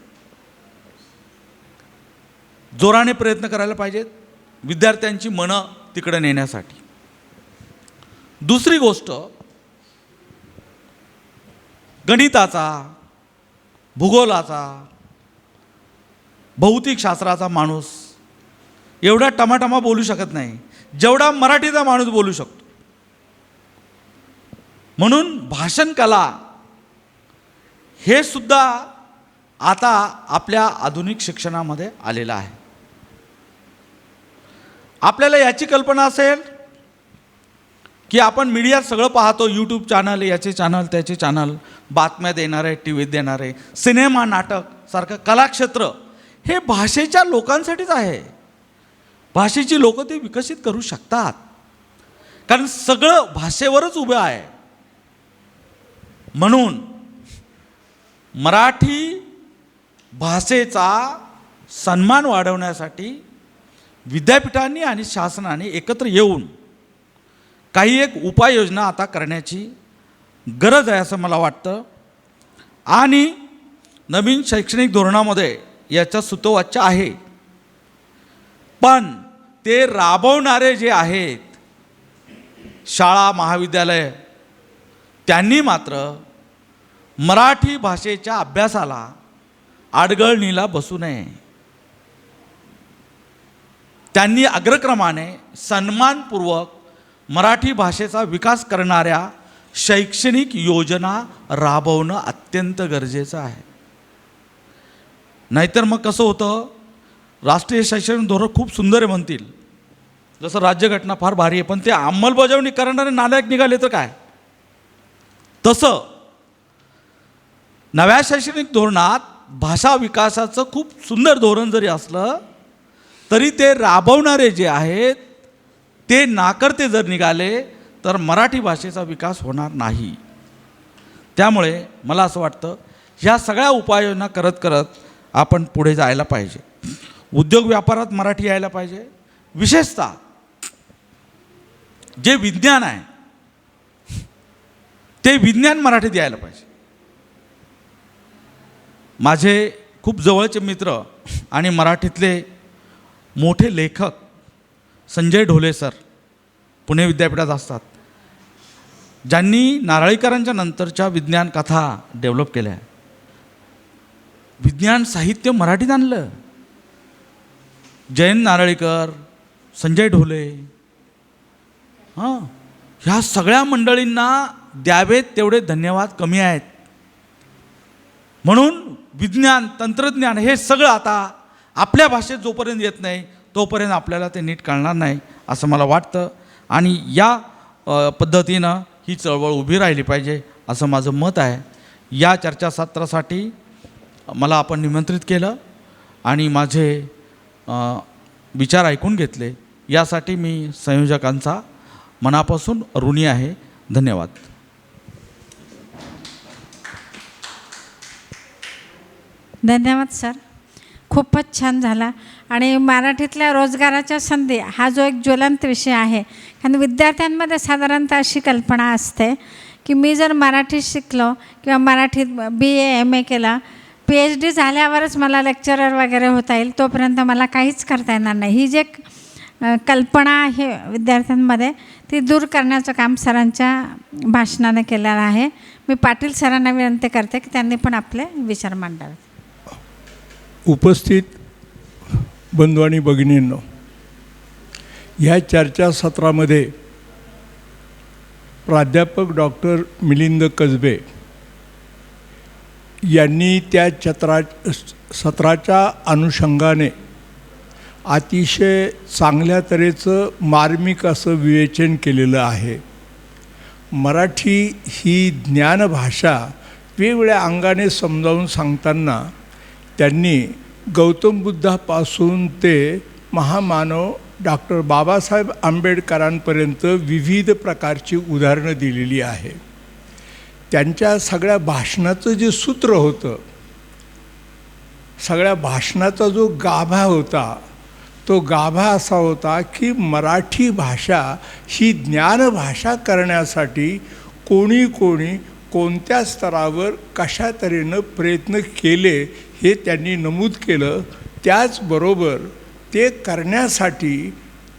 जोराने प्रयत्न करायला पाहिजेत विद्यार्थ्यांची मनं तिकडे नेण्यासाठी. दुसरी गोष्ट, गणिताचा, भूगोलाचा, भौतिक शास्त्राचा माणूस एवढा टमाटमा बोलू शकत नाही जेवढा मराठीचा माणूस बोलू शकतो. म्हणून भाषण कला हे सुद्धा आता आपल्या आधुनिक शिक्षणामध्ये आलेलं आहे. आपल्याला याची कल्पना असेल की आपण मीडियात सगळं पाहतो, यूट्यूब चॅनल, याचे चॅनल, त्याचे चॅनल, बातम्या देणारे, टी व्हीत देणारे, सिनेमा, नाटक सारखं कलाक्षेत्र हे भाषेच्या लोकांसाठीच आहे. भाषेची लोक ते विकसित करू शकतात, कारण सगळं भाषेवरच उभं आहे. म्हणून मराठी भाषेचा सन्मान वाढवण्यासाठी विद्यापीठांनी आणि शासनाने एकत्र येऊन काही एक उपाययोजना आता करण्याची गरज आहे असं मला वाटतं. आणि नवीन शैक्षणिक धोरणामध्ये याचं सूतोवाच आहे. पण ते राबवणारे जे आहेत, शाळा, महाविद्यालय, त्यांनी मात्र मराठी भाषेच्या अभ्यासाला आडगळणीला बसू नये. त्यांनी अग्रक्रमाने सन्मानपूर्वक मराठी भाषेचा विकास करणाऱ्या शैक्षणिक योजना राबवणं अत्यंत गरजेचं आहे. नाहीतर मग कसं होतं, राष्ट्रीय शैक्षणिक धोरण खूप सुंदर आहे म्हणतील, जसं राज्यघटना फार भारी आहे, पण ते अंमलबजावणी करणारे नालायक निघाले तर काय? तसं नव्या शैक्षणिक धोरणात भाषा विकासाचं खूप सुंदर धोरण जरी असलं तरी ते राबवणारे जे आहेत ते नाकर्ते जर निघाले तर मराठी भाषेचा विकास होणार नाही. त्यामुळे मला असं वाटतं ह्या सगळ्या उपाययोजना करत करत आपण पुढे जायला पाहिजे. उद्योग व्यापारात मराठी यायला पाहिजे. विशेषतः जे विज्ञान आहे ते विज्ञान मराठीत यायला पाहिजे. माझे खूप जवळचे मित्र आणि मराठीतले मोठे लेखक संजय ढोले सर पुणे विद्यापीठात असतात, ज्यांनी नारळीकरांच्या नंतरच्या विज्ञान कथा डेव्हलप केल्या. विज्ञान साहित्य मराठीत आणलं. जयंत नारळीकर, संजय ढोले, ह्या सगळ्या मंडळींना द्यावेत तेवढे धन्यवाद कमी आहेत. म्हणून विज्ञान, तंत्रज्ञान हे सगळं आता आपल्या भाषेत जोपर्यंत येत नाही तोपर्यंत आपल्याला ते नीट कळणार नाही असं मला वाटतं. आणि या पद्धतीनं ही चळवळ उभी राहिली पाहिजे असं माझं मत आहे. या चर्चासत्रासाठी मला आपण निमंत्रित केलं आणि माझे विचार ऐकून घेतले, यासाठी मी संयोजकांचा मनापासून ऋणी आहे. धन्यवाद. धन्यवाद सर, खूपच छान झाला. आणि मराठीतल्या रोजगाराच्या संधी हा जो एक ज्वलंत विषय आहे. कारण विद्यार्थ्यांमध्ये साधारणतः अशी कल्पना असते की मी जर मराठी शिकलो किंवा मराठीत BA MA केला, PhD झाल्यावरच मला लेक्चरर वगैरे होता येईल, तोपर्यंत मला काहीच करता येणार नाही. ही जे कल्पना आहे विद्यार्थ्यांमध्ये, ती दूर करण्याचं काम सरांच्या भाषणाने केलेलं आहे. मी पाटील सरांना विनंती करते की त्यांनी पण आपले विचार मांडावे. उपस्थित बंधू आणि भगिनींनो, ह्या चर्चासत्रामध्ये प्राध्यापक डॉक्टर मिलिंद कसबे यांनी त्या सत्राच्या अनुषंगाने अतिशय चांगल्या तऱ्हेचं मार्मिक असं विवेचन केलेलं आहे. मराठी ही ज्ञानभाषा वेगवेगळ्या अंगाने समजावून सांगताना त्यांनी गौतम बुद्धापासून ते महामानव डॉक्टर बाबासाहेब आंबेडकरांपर्यंत विविध प्रकारची उदाहरणं दिलेली आहे. त्यांच्या सगळ्या भाषणाचं जे सूत्र होतं, सगळ्या भाषणाचा जो गाभा होता, तो गाभा असा होता की मराठी भाषा ही ज्ञानभाषा करण्यासाठी कोणी कोणत्या स्तरावर कशा तऱ्हेनं प्रयत्न केले हे त्यांनी नमूद केलं. त्याचबरोबर ते करण्यासाठी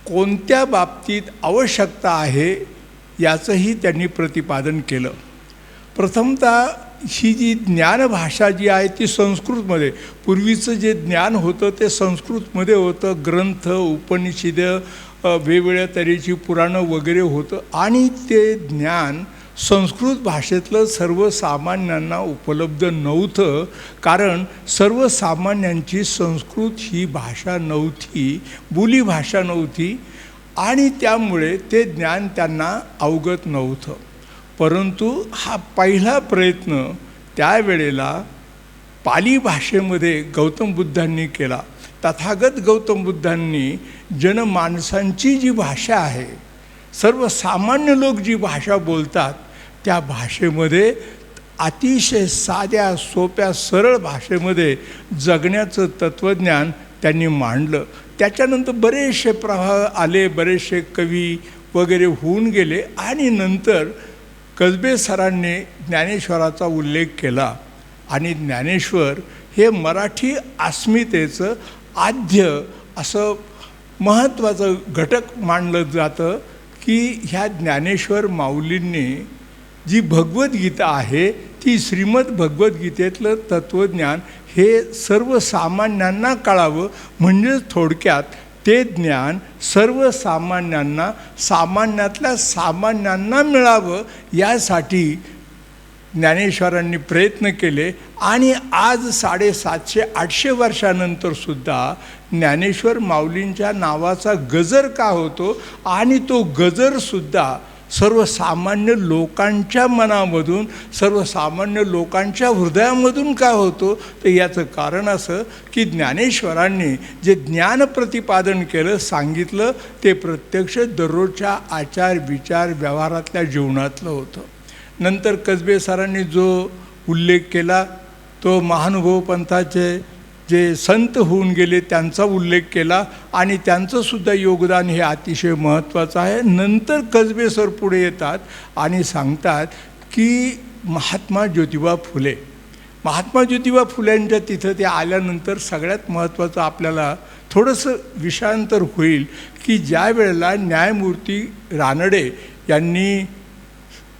कोणत्या बाबतीत आवश्यकता आहे याचंही त्यांनी प्रतिपादन केलं. प्रथमतः ही जी ज्ञानभाषा जी आहे ती संस्कृतमध्ये, पूर्वीचं जे ज्ञान होतं ते संस्कृतमध्ये होतं. ग्रंथ, उपनिषदं, वेगवेगळ्या तऱ्हेची पुराणं वगैरे होतं आणि ते ज्ञान संस्कृत भाषेतलं सर्वसामान्यांना उपलब्ध नव्हतं. कारण सर्वसामान्यांची संस्कृत ही भाषा नव्हती, बोलीभाषा नव्हती आणि त्यामुळे ते ज्ञान त्यांना अवगत नव्हतं. परंतु हा पहिला प्रयत्न त्यावेळेला पाली भाषेमध्ये गौतम बुद्धांनी केला. तथागत गौतम बुद्धांनी जनमानसांची जी भाषा आहे, सर्वसामान्य लोक जी भाषा बोलतात, त्या भाषेमध्ये अतिशय साध्या सोप्या सरळ भाषेमध्ये जगण्याचं तत्त्वज्ञान त्यांनी मांडलं. त्याच्यानंतर बरेचसे प्रभाव आले, बरेचसे कवी वगैरे होऊन गेले आणि नंतर कसबे सरांनी ज्ञानेश्वराचा उल्लेख केला आणि ज्ञानेश्वर हे मराठी अस्मितेचं आद्य असं महत्त्वाचं घटक मानलं जातं की ह्या ज्ञानेश्वर माऊलींनी जी भगवद्गीता आहे ती श्रीमद भगवद्गीतेतलं तत्त्वज्ञान हे सर्वसामान्यांना कळावं, म्हणजे थोडक्यात ते ज्ञान सर्वसामान्यांना, सामान्यातल्या सामान्यांना मिळावं यासाठी ज्ञानेश्वरांनी प्रयत्न केले. आणि आज 750-800 वर्षानंतरसुद्धा ज्ञानेश्वर माऊलींच्या नावाचा गजर का होतो आणि तो गजरसुद्धा सर्वसामान्य लोकांच्या मनामधून, सर्वसामान्य लोकांच्या हृदयामधून का होतो, तर याचं कारण असं की ज्ञानेश्वरांनी जे ज्ञान प्रतिपादन केलं, सांगितलं, ते प्रत्यक्ष दररोजच्या आचार विचार व्यवहारातल्या जीवनातलं होतं. नंतर कसबे सरांनी जो उल्लेख केला तो महानुभव पंथाचे जे संत होऊन गेले त्यांचा उल्लेख केला आणि त्यांचंसुद्धा योगदान हे अतिशय महत्त्वाचं आहे. नंतर कसबे सर पुढे येतात आणि सांगतात की महात्मा ज्योतिबा फुलेंच्या तिथं ते आल्यानंतर सगळ्यात महत्त्वाचं आपल्याला थोडंसं विषयांतर होईल की ज्या वेळेला न्यायमूर्ती रानडे यांनी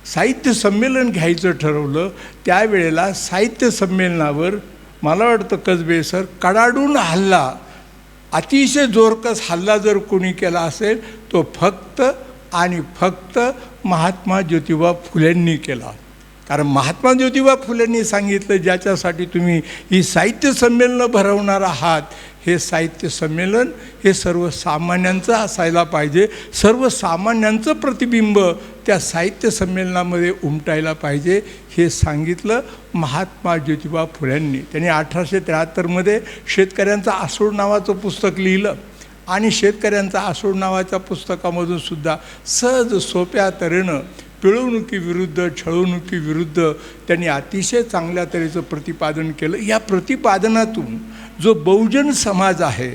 साहित्य संमेलन घ्यायचं ठरवलं, त्यावेळेला साहित्य संमेलनावर मला वाटतं कसबे सर कडाडून हल्ला, अतिशय जोरकस हल्ला जर कोणी केला असेल तो फक्त आणि फक्त महात्मा ज्योतिबा फुलेंनी केला. कारण महात्मा ज्योतिबा फुलेंनी सांगितलं, ज्याच्यासाठी तुम्ही ही साहित्य संमेलनं भरवणार आहात, हे साहित्य संमेलन हे सर्वसामान्यांचं असायला पाहिजे, सर्वसामान्यांचं प्रतिबिंब त्या साहित्य संमेलनामध्ये उमटायला पाहिजे, हे सांगितलं महात्मा ज्योतिबा फुल्यांनी. त्यांनी 1873मध्ये शेतकऱ्यांचा आसूड नावाचं पुस्तक लिहिलं आणि शेतकऱ्यांचा आसूड नावाच्या पुस्तकामधून सुद्धा सहज सोप्या तऱ्हेनं पिळवणुकीविरुद्ध, छळवणुकीविरुद्ध त्यांनी अतिशय चांगल्या तऱ्हेचं प्रतिपादन केलं. या प्रतिपादनातून जो बहुजन समाज आहे,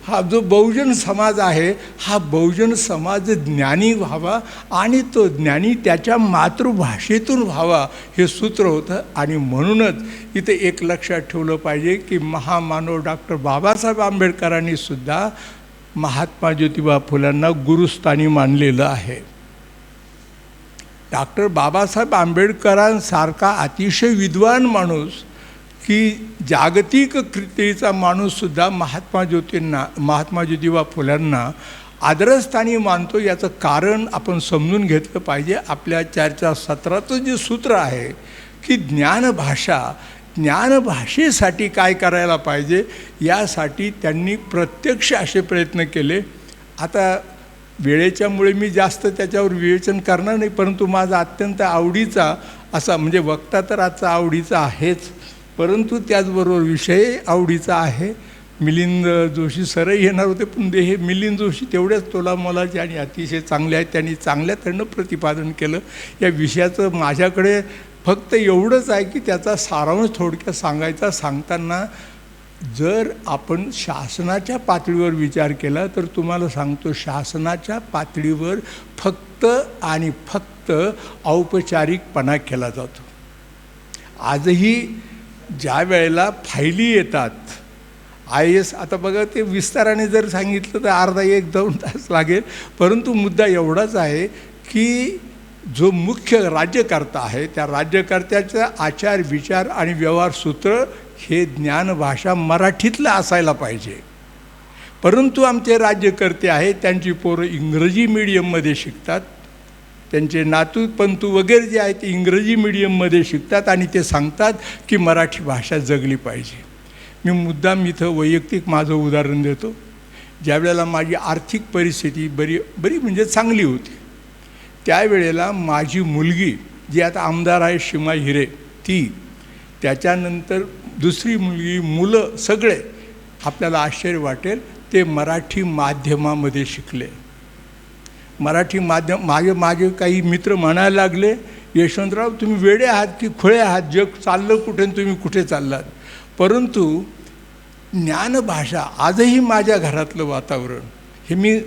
हा जो बहुजन समाज आहे, हा बहुजन समाज ज्ञानी व्हावा आणि तो ज्ञानी त्याच्या मातृभाषेतून व्हावा, हे सूत्र होतं. आणि म्हणूनच इथे एक लक्षात ठेवलं पाहिजे की महामानव डॉक्टर बाबासाहेब आंबेडकरांनी सुद्धा महात्मा ज्योतिबा फुल्यांना गुरुस्थानी मानलेलं आहे. डॉक्टर बाबासाहेब आंबेडकरांसारखा अतिशय विद्वान माणूस, की जागतिक कीर्तीचा माणूससुद्धा महात्मा ज्योतिबा फुल्यांना आदरस्थानी मानतो. याचं कारण आपण समजून घेतलं पाहिजे. आपल्या चर्चासत्राचं जे सूत्र आहे की ज्ञानभाषेसाठी काय करायला पाहिजे, यासाठी त्यांनी प्रत्यक्ष असे प्रयत्न केले. आता वेळेच्यामुळे मी जास्त त्याच्यावर विवेचन करणार नाही, परंतु माझा अत्यंत आवडीचा असा, म्हणजे वक्ता तर आजचा आवडीचा आहेच, परंतु त्याचबरोबर विषय आवडीचा आहे. मिलिंद जोशी सरही येणार होते, पण हे मिलिंद जोशी तेवढ्याच तोलामोलाचे आणि अतिशय चांगले आहेत. त्यांनी चांगल्या तऱ्हेनं प्रतिपादन केलं. या विषयाचं माझ्याकडे फक्त एवढंच आहे की त्याचा सारांश थोडक्यात सांगताना जर आपण शासनाच्या पातळीवर विचार केला तर तुम्हाला सांगतो, शासनाच्या पातळीवर फक्त आणि फक्त औपचारिकपणा केला जातो. आजही ज्या वेळेला फायली येतात IAS, आता बघा ते विस्ताराने जर सांगितलं तर अर्धा 1-2 तास लागेल, परंतु मुद्दा एवढाच आहे की जो मुख्य राज्यकर्ता आहे, त्या राज्यकर्त्याचा आचार विचार आणि व्यवहार सूत्र हे ज्ञानभाषा मराठीतलं असायला पाहिजे. परंतु आमचे राज्यकर्ते आहेत, त्यांची पोरं इंग्रजी मीडियममध्ये शिकतात, त्यांचे नातू पंतू वगैरे जे आहेत ते इंग्रजी मीडियममध्ये शिकतात आणि ते सांगतात की मराठी भाषा जगली पाहिजे. मी मुद्दाम इथं वैयक्तिक माझं उदाहरण देतो. ज्यावेळेला माझी आर्थिक परिस्थिती बरी म्हणजे चांगली होती, त्यावेळेला माझी मुलगी जी आता आमदार आहे सीमा हिरे, ती, त्याच्यानंतर दुसरी मुलगी, मुलं सगळे, आपल्याला आश्चर्य वाटेल, ते मराठी माध्यमामध्ये शिकले. मराठी माध्यम माझे काही मित्र म्हणायला लागले, यशवंतराव तुम्ही वेडे आहात की खुळे आहात, जग चाललं कुठे आणि तुम्ही कुठे चाललात. परंतु ज्ञानभाषा आजही माझ्या घरातलं वातावरण, हे मी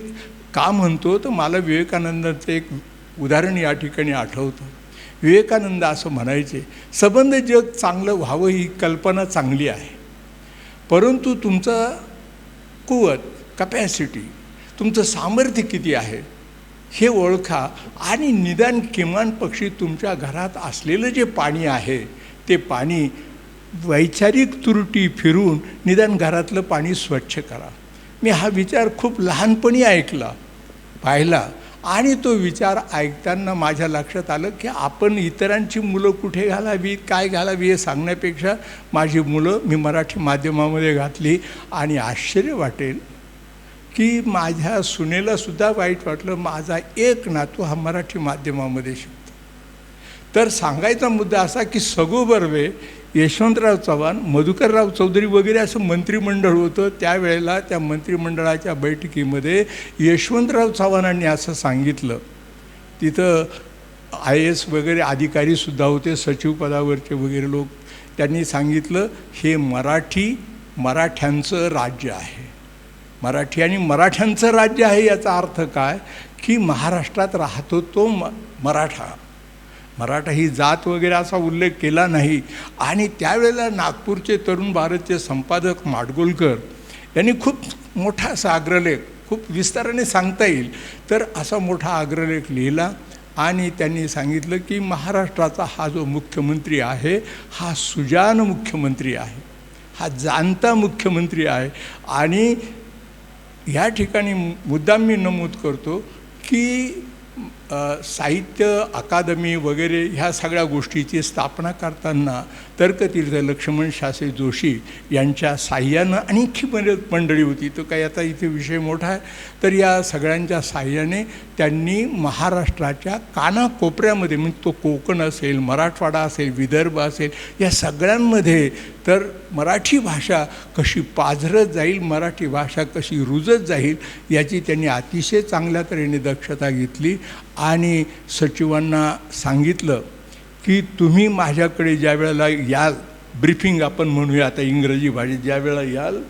का म्हणतो तर मला विवेकानंदाचं एक उदाहरण या ठिकाणी आठवतं. विवेकानंद असं म्हणायचे, संबंध जग चांगलं व्हावं ही कल्पना चांगली आहे, परंतु तुमचं कुवत, कपॅसिटी, तुमचं सामर्थ्य किती आहे हे ओळखा आणि निदान किमान पक्षी तुमच्या घरात असलेलं जे पाणी आहे ते पाणी वैचारिक त्रुटी फिरून निदान घरातलं पाणी स्वच्छ करा. मी हा विचार खूप लहानपणी पाहिला आणि तो विचार ऐकताना माझ्या लक्षात आलं की आपण इतरांची मुलं कुठे घालावी, काय घालावी हे सांगण्यापेक्षा माझी मुलं मी मराठी माध्यमामध्ये घातली. आणि आश्चर्य वाटेल की माझ्या सुनेलासुद्धा वाईट वाटलं, माझा एक नातू हा मराठी माध्यमामध्ये शिकतो. तर सांगायचा मुद्दा असा की सगो बर्वे, यशवंतराव चव्हाण, मधुकरराव चौधरी वगैरे असं मंत्रिमंडळ होतं. त्यावेळेला त्या मंत्रिमंडळाच्या बैठकीमध्ये यशवंतराव चव्हाणांनी असं सांगितलं, तिथं IAS वगैरे अधिकारीसुद्धा होते, सचिव पदावरचे वगैरे लोक, त्यांनी सांगितलं हे मराठ्यांचं राज्य आहे. मराठी आणि मराठ्यांचं राज्य आहे याचा अर्थ काय की महाराष्ट्रात राहतो तो मराठा ही जात वगैरे असा उल्लेख केला नाही. आणि त्यावेळेला नागपूरचे तरुण भारतचे संपादक माडगुळकर यांनी खूप मोठा असा अग्रलेख, खूप विस्ताराने सांगता येईल तर असा मोठा अग्रलेख लिहिला आणि त्यांनी सांगितलं की महाराष्ट्राचा हा जो मुख्यमंत्री आहे हा सुजाण मुख्यमंत्री आहे, हा जाणता मुख्यमंत्री आहे. आणि या ठिकाणी मुद्दाम मी नमूद करतो की साहित्य अकादमी वगैरे ह्या सगळ्या गोष्टीची स्थापना करताना तर्कतीर्थ लक्ष्मण शास्त्री जोशी यांच्या साह्यानं आणखी मंडळी होती. तो काही आता इथे विषय मोठा आहे. तर या सगळ्यांच्या साह्याने त्यांनी महाराष्ट्राच्या कानाकोपऱ्यामध्ये म्हणजे तो कोकण असेल, मराठवाडा असेल, विदर्भ असेल, या सगळ्यांमध्ये तर मराठी भाषा कशी पाझरत जाईल, मराठी भाषा कशी रुजत जाईल याची त्यांनी अतिशय चांगल्या तऱ्हेने दक्षता घेतली आणि सचिवांना सांगितलं की तुम्ही माझ्याकडे ज्या वेळेला याल, ब्रीफिंग आपण म्हणूया आता इंग्रजी भाषेत, ज्या वेळेला याल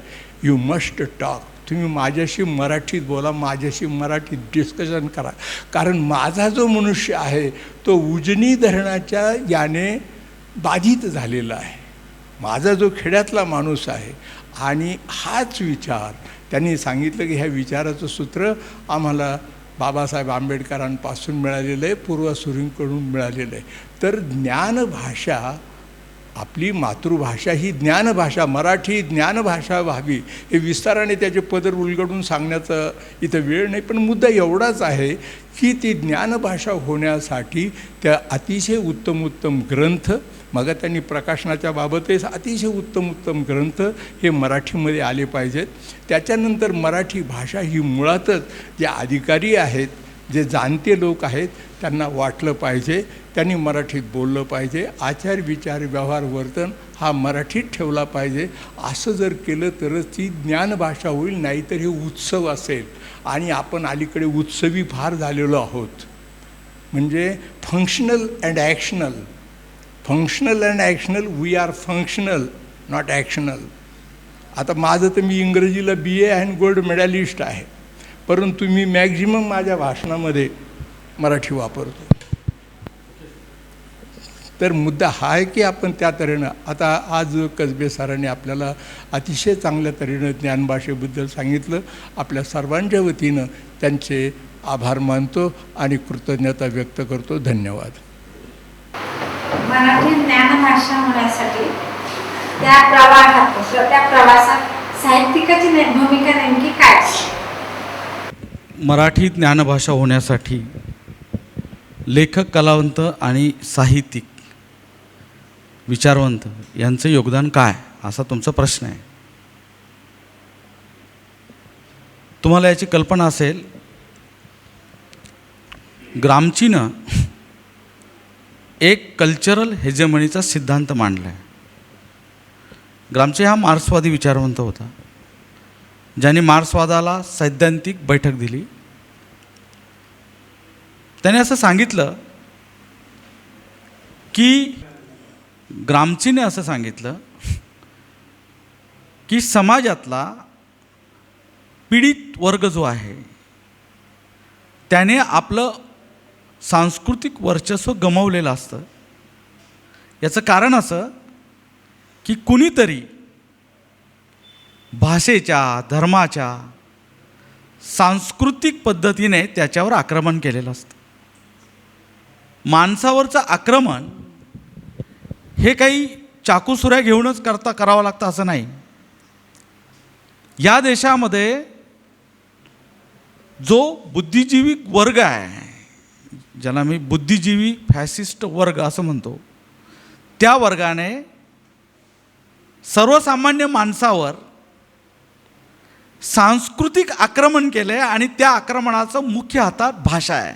यू मस्ट टॉक, तुम्ही माझ्याशी मराठीत बोला, माझ्याशी मराठीत डिस्कशन करा. कारण माझा जो मनुष्य आहे तो उजनी धरणाच्या याने बाधित झालेला आहे. माझा जो खेड्यातला माणूस आहे आणि हाच विचार त्यांनी सांगितलं की ह्या विचाराचं सूत्र आम्हाला बाबासाहेब आंबेडकरांपासून मिळालेलं आहे, पूर्वसुरींकडून मिळालेलं आहे. तर ज्ञानभाषा, आपली मातृभाषा ही ज्ञानभाषा, मराठी ज्ञानभाषा व्हावी हे विस्ताराने त्याचे पदर उलगडून सांगण्याचा इथं वेळ नाही. पण मुद्दा एवढाच आहे की ती ज्ञानभाषा होण्यासाठी त्या अतिशय उत्तम उत्तम ग्रंथ, मग त्यांनी प्रकाशनाच्या बाबतही अतिशय उत्तम उत्तम ग्रंथ हे मराठीमध्ये आले पाहिजेत. त्याच्यानंतर मराठी भाषा ही मुळातच जे अधिकारी आहेत, जे जाणते लोक आहेत त्यांना वाटलं पाहिजे, त्यांनी मराठीत बोललं पाहिजे, आचार विचार व्यवहार वर्तन हा मराठीत ठेवला पाहिजे. असं जर केलं तरच ती ज्ञानभाषा होईल. नाहीतर हे उत्सव असेल आणि आपण अलीकडे उत्सवी फार झालेलो आहोत. म्हणजे functional and actional, functional and actional, we are functional not actional. आता माझं तर मी इंग्रजीला BA अँड गोल्ड मेडलिस्ट आहे, परंतु मी मॅक्झिमम माझ्या भाषणामध्ये मराठी वापरतो. तर मुद्दा हा आहे की आपण त्या तऱ्हेनं, आता आज कसबे सरांनी आपल्याला अतिशय चांगल्या तऱ्हेनं ज्ञानभाषेबद्दल सांगितलं. आपल्या सर्वांच्या वतीनं त्यांचे आभार मानतो आणि कृतज्ञता व्यक्त करतो. धन्यवाद. मराठी ज्ञानभाषा होण्यासाठी त्या प्रवासात साहित्यिकाची भूमिका नेमकी काय असते? मराठी ज्ञानभाषा होण्यासाठी लेखक, कलावंत आणि साहित्यिक, विचारवंत यांचं योगदान काय, असा तुमचा प्रश्न आहे. तुम्हाला याची कल्पना असेल, ग्रामचीनं एक कल्चरल हेजेमनीचा सिद्धांत मांडला आहे. ग्रामची हा मार्क्सवादी विचारवंत होता, ज्याने मार्क्सवादाला सैद्धांतिक बैठक दिली. त्याने असं सांगितलं की, ग्रामचीने असं सांगितलं की समाजातला पीडित वर्ग जो आहे त्याने आपलं सांस्कृतिक वर्चस्व गमावलेलं असतं. याचं कारण असं की कुणीतरी भाषेच्या, धर्माच्या, सांस्कृतिक पद्धतीने त्याच्यावर आक्रमण केलेलं असतं. माणसावरचं आक्रमण हे काही चाकूसुऱ्या घेऊनच करावं लागतं असं नाही. या देशामध्ये जो बुद्धिजीवी वर्ग आहे, ज्याला मी बुद्धिजीवी फॅसिस्ट वर्ग असं म्हणतो, त्या वर्गाने सर्वसामान्य माणसावर सांस्कृतिक आक्रमण केले आणि त्या आक्रमणाचं मुख्य हातात भाषा आहे.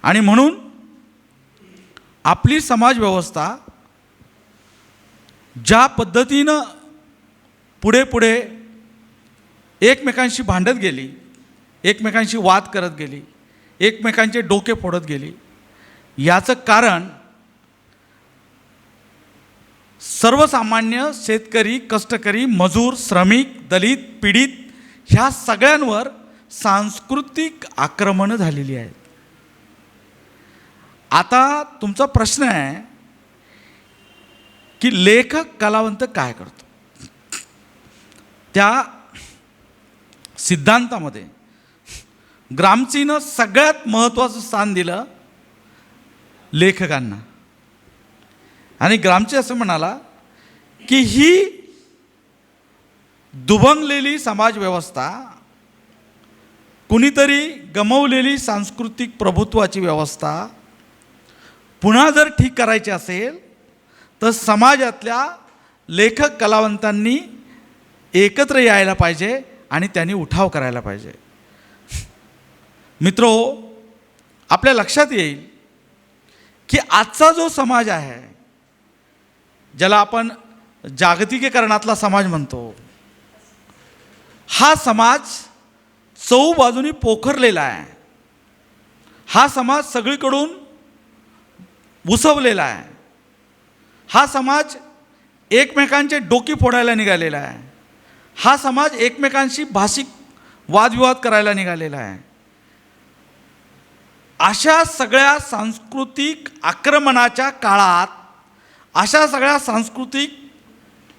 आणि म्हणून आपली समाजव्यवस्था ज्या पद्धतीनं पुढे पुढे एकमेकांशी भांडत गेली, एकमेकांशी वाद करत गेली, एकमेकांचे डोके फोडत गेली, याचं कारण सर्वसामान्य शेतकरी, कष्टकरी, मजूर, श्रमिक, दलित, पीडित ह्या सगळ्यांवर सांस्कृतिक आक्रमणं झालेली आहेत. आता तुमचा प्रश्न आहे की लेखक, कलावंत काय करतो? त्या सिद्धांतामध्ये ग्रामचीनं सगळ्यात महत्त्वाचं स्थान दिलं लेखकांना. आणि ग्रामची असं म्हणाला की ही दुभंगलेली समाजव्यवस्था कुणीतरी गमावलेली सांस्कृतिक प्रभुत्वाची व्यवस्था पुन्हा जर ठीक करायची असेल तर समाजातल्या लेखक कलावंतांनी एकत्र यायला पाहिजे आणि त्यांनी उठाव करायला पाहिजे. मित्रहो, आपल्या लक्षात येईल की आजचा जो समाज आहे, ज्याला आपण जागतिकीकरणातला समाज म्हणतो, हा समाज चहूबाजूनी पोखरलेला आहे. हा समाज सगळीकडून उसवलेला आहे. हा समाज एकमेकांचे डोकी फोडायला निघालेला आहे. हा समाज एकमेकांशी भाषिक वादविवाद करायला निघालेला आहे. अशा सगळ्या सांस्कृतिक आक्रमणाच्या काळात, अशा सगळ्या सांस्कृतिक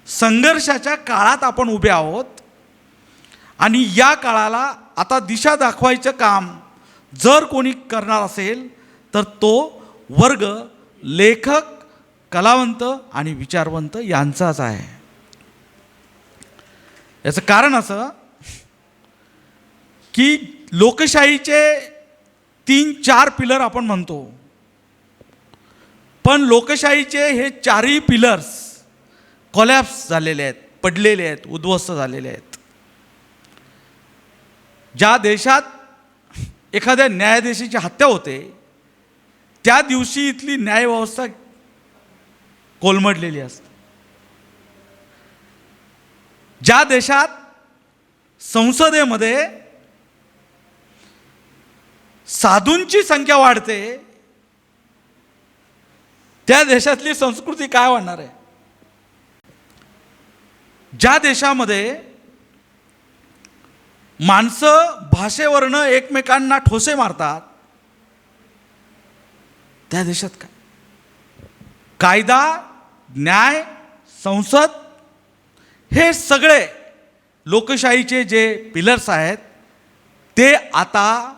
संघर्षाच्या काळात आपण उभे आहोत. आणि या काळाला आता दिशा दाखवायचं काम जर कोणी करणार असेल तर तो वर्ग लेखक, कलावंत आणि विचारवंत यांचाच आहे. याचं कारण असं की लोकशाहीचे 3-4 पिलर आपण म्हणतो, पण लोकशाहीचे हे 4ही पिलर्स कोलॅप्स झालेले आहेत, पडलेले आहेत, उद्ध्वस्त झालेले आहेत. ज्या देशात एखाद्या न्यायाधीशाची हत्या होते त्या दिवशी इथली न्यायव्यवस्था कोलमडलेली असते. ज्या देशात संसदेमध्ये साधूंची संख्या वाढते त्या देशातली संस्कृती काय वाढणार आहे? ज्या देशामध्ये माणसं भाषेवरनं एकमेकांना ठोसे मारतात त्या देशात काय? कायदा, न्याय, संसद हे सगळे लोकशाहीचे जे पिलर्स आहेत ते आता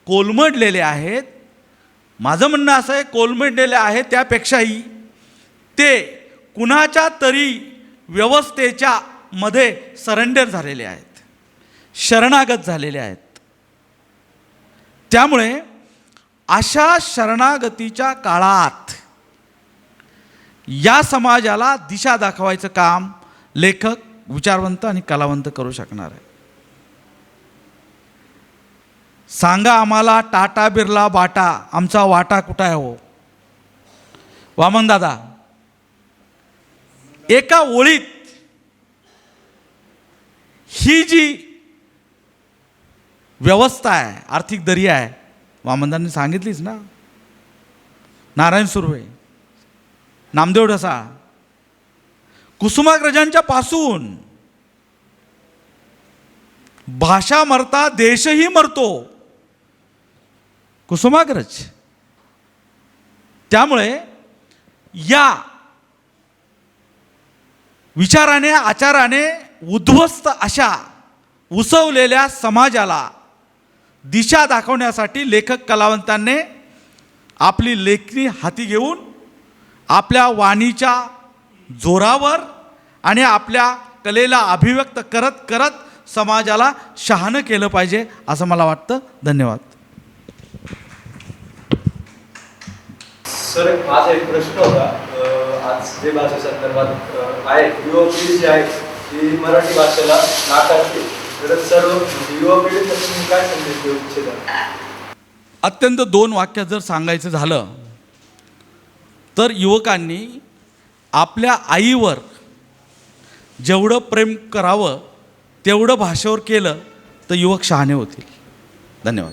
कोलमडलेले आहेत. माझं म्हणणं असं आहे, कोलमडलेले आहेत त्यापेक्षाही ते कुणाच्या तरी व्यवस्थेच्या मध्ये सरेंडर झालेले आहेत, शरणागत झालेले आहेत. त्यामुळे अशा शरणागतीच्या काळात या समाजाला दिशा दाखवायचं काम लेखक, विचारवंत आणि कलावंत करू शकणार आहे. सांगा आम्हाला टाटा, बिर्ला, बाटा, आमचा वाटा कुठं आहे हो? वामन दादा, एका ओळीत ही जी व्यवस्था आहे, आर्थिक दर्या आहे, वामनदांनी सांगितलीच ना. नारायण सुर्वे, नामदेव ढसाळ, कुसुमाग्रजांच्या पासून भाषा मरता देशही मरतो, कुसुमाग्रज. त्यामुळे या विचाराने, आचाराने उद्ध्वस्त अशा उसवलेल्या समाजाला दिशा दाखवण्यासाठी लेखक, कलावंतांनी आपली लेखणी हाती घेऊन आपल्या वाणीच्या जोरावर आणि आपल्या कलेला अभिव्यक्त करत करत समाजाला शहाणं केलं पाहिजे असं मला वाटतं. धन्यवाद. सर, माझा एक प्रश्न होता. आज जे भाषे संदर्भात आहे, युवा पिढी जी आहे ती मराठी भाषेला नाकारते, तर सर्व युवा पिढीला तुम्ही काय संदेश देऊ इच्छिता? अत्यंत 2 वाक्यात जर सांगायचं झालं तर युवकांनी आपल्या आईवर जेवढं प्रेम करावं तेवढं भाषेवर केलं तर युवक शहाणे होतील. धन्यवाद.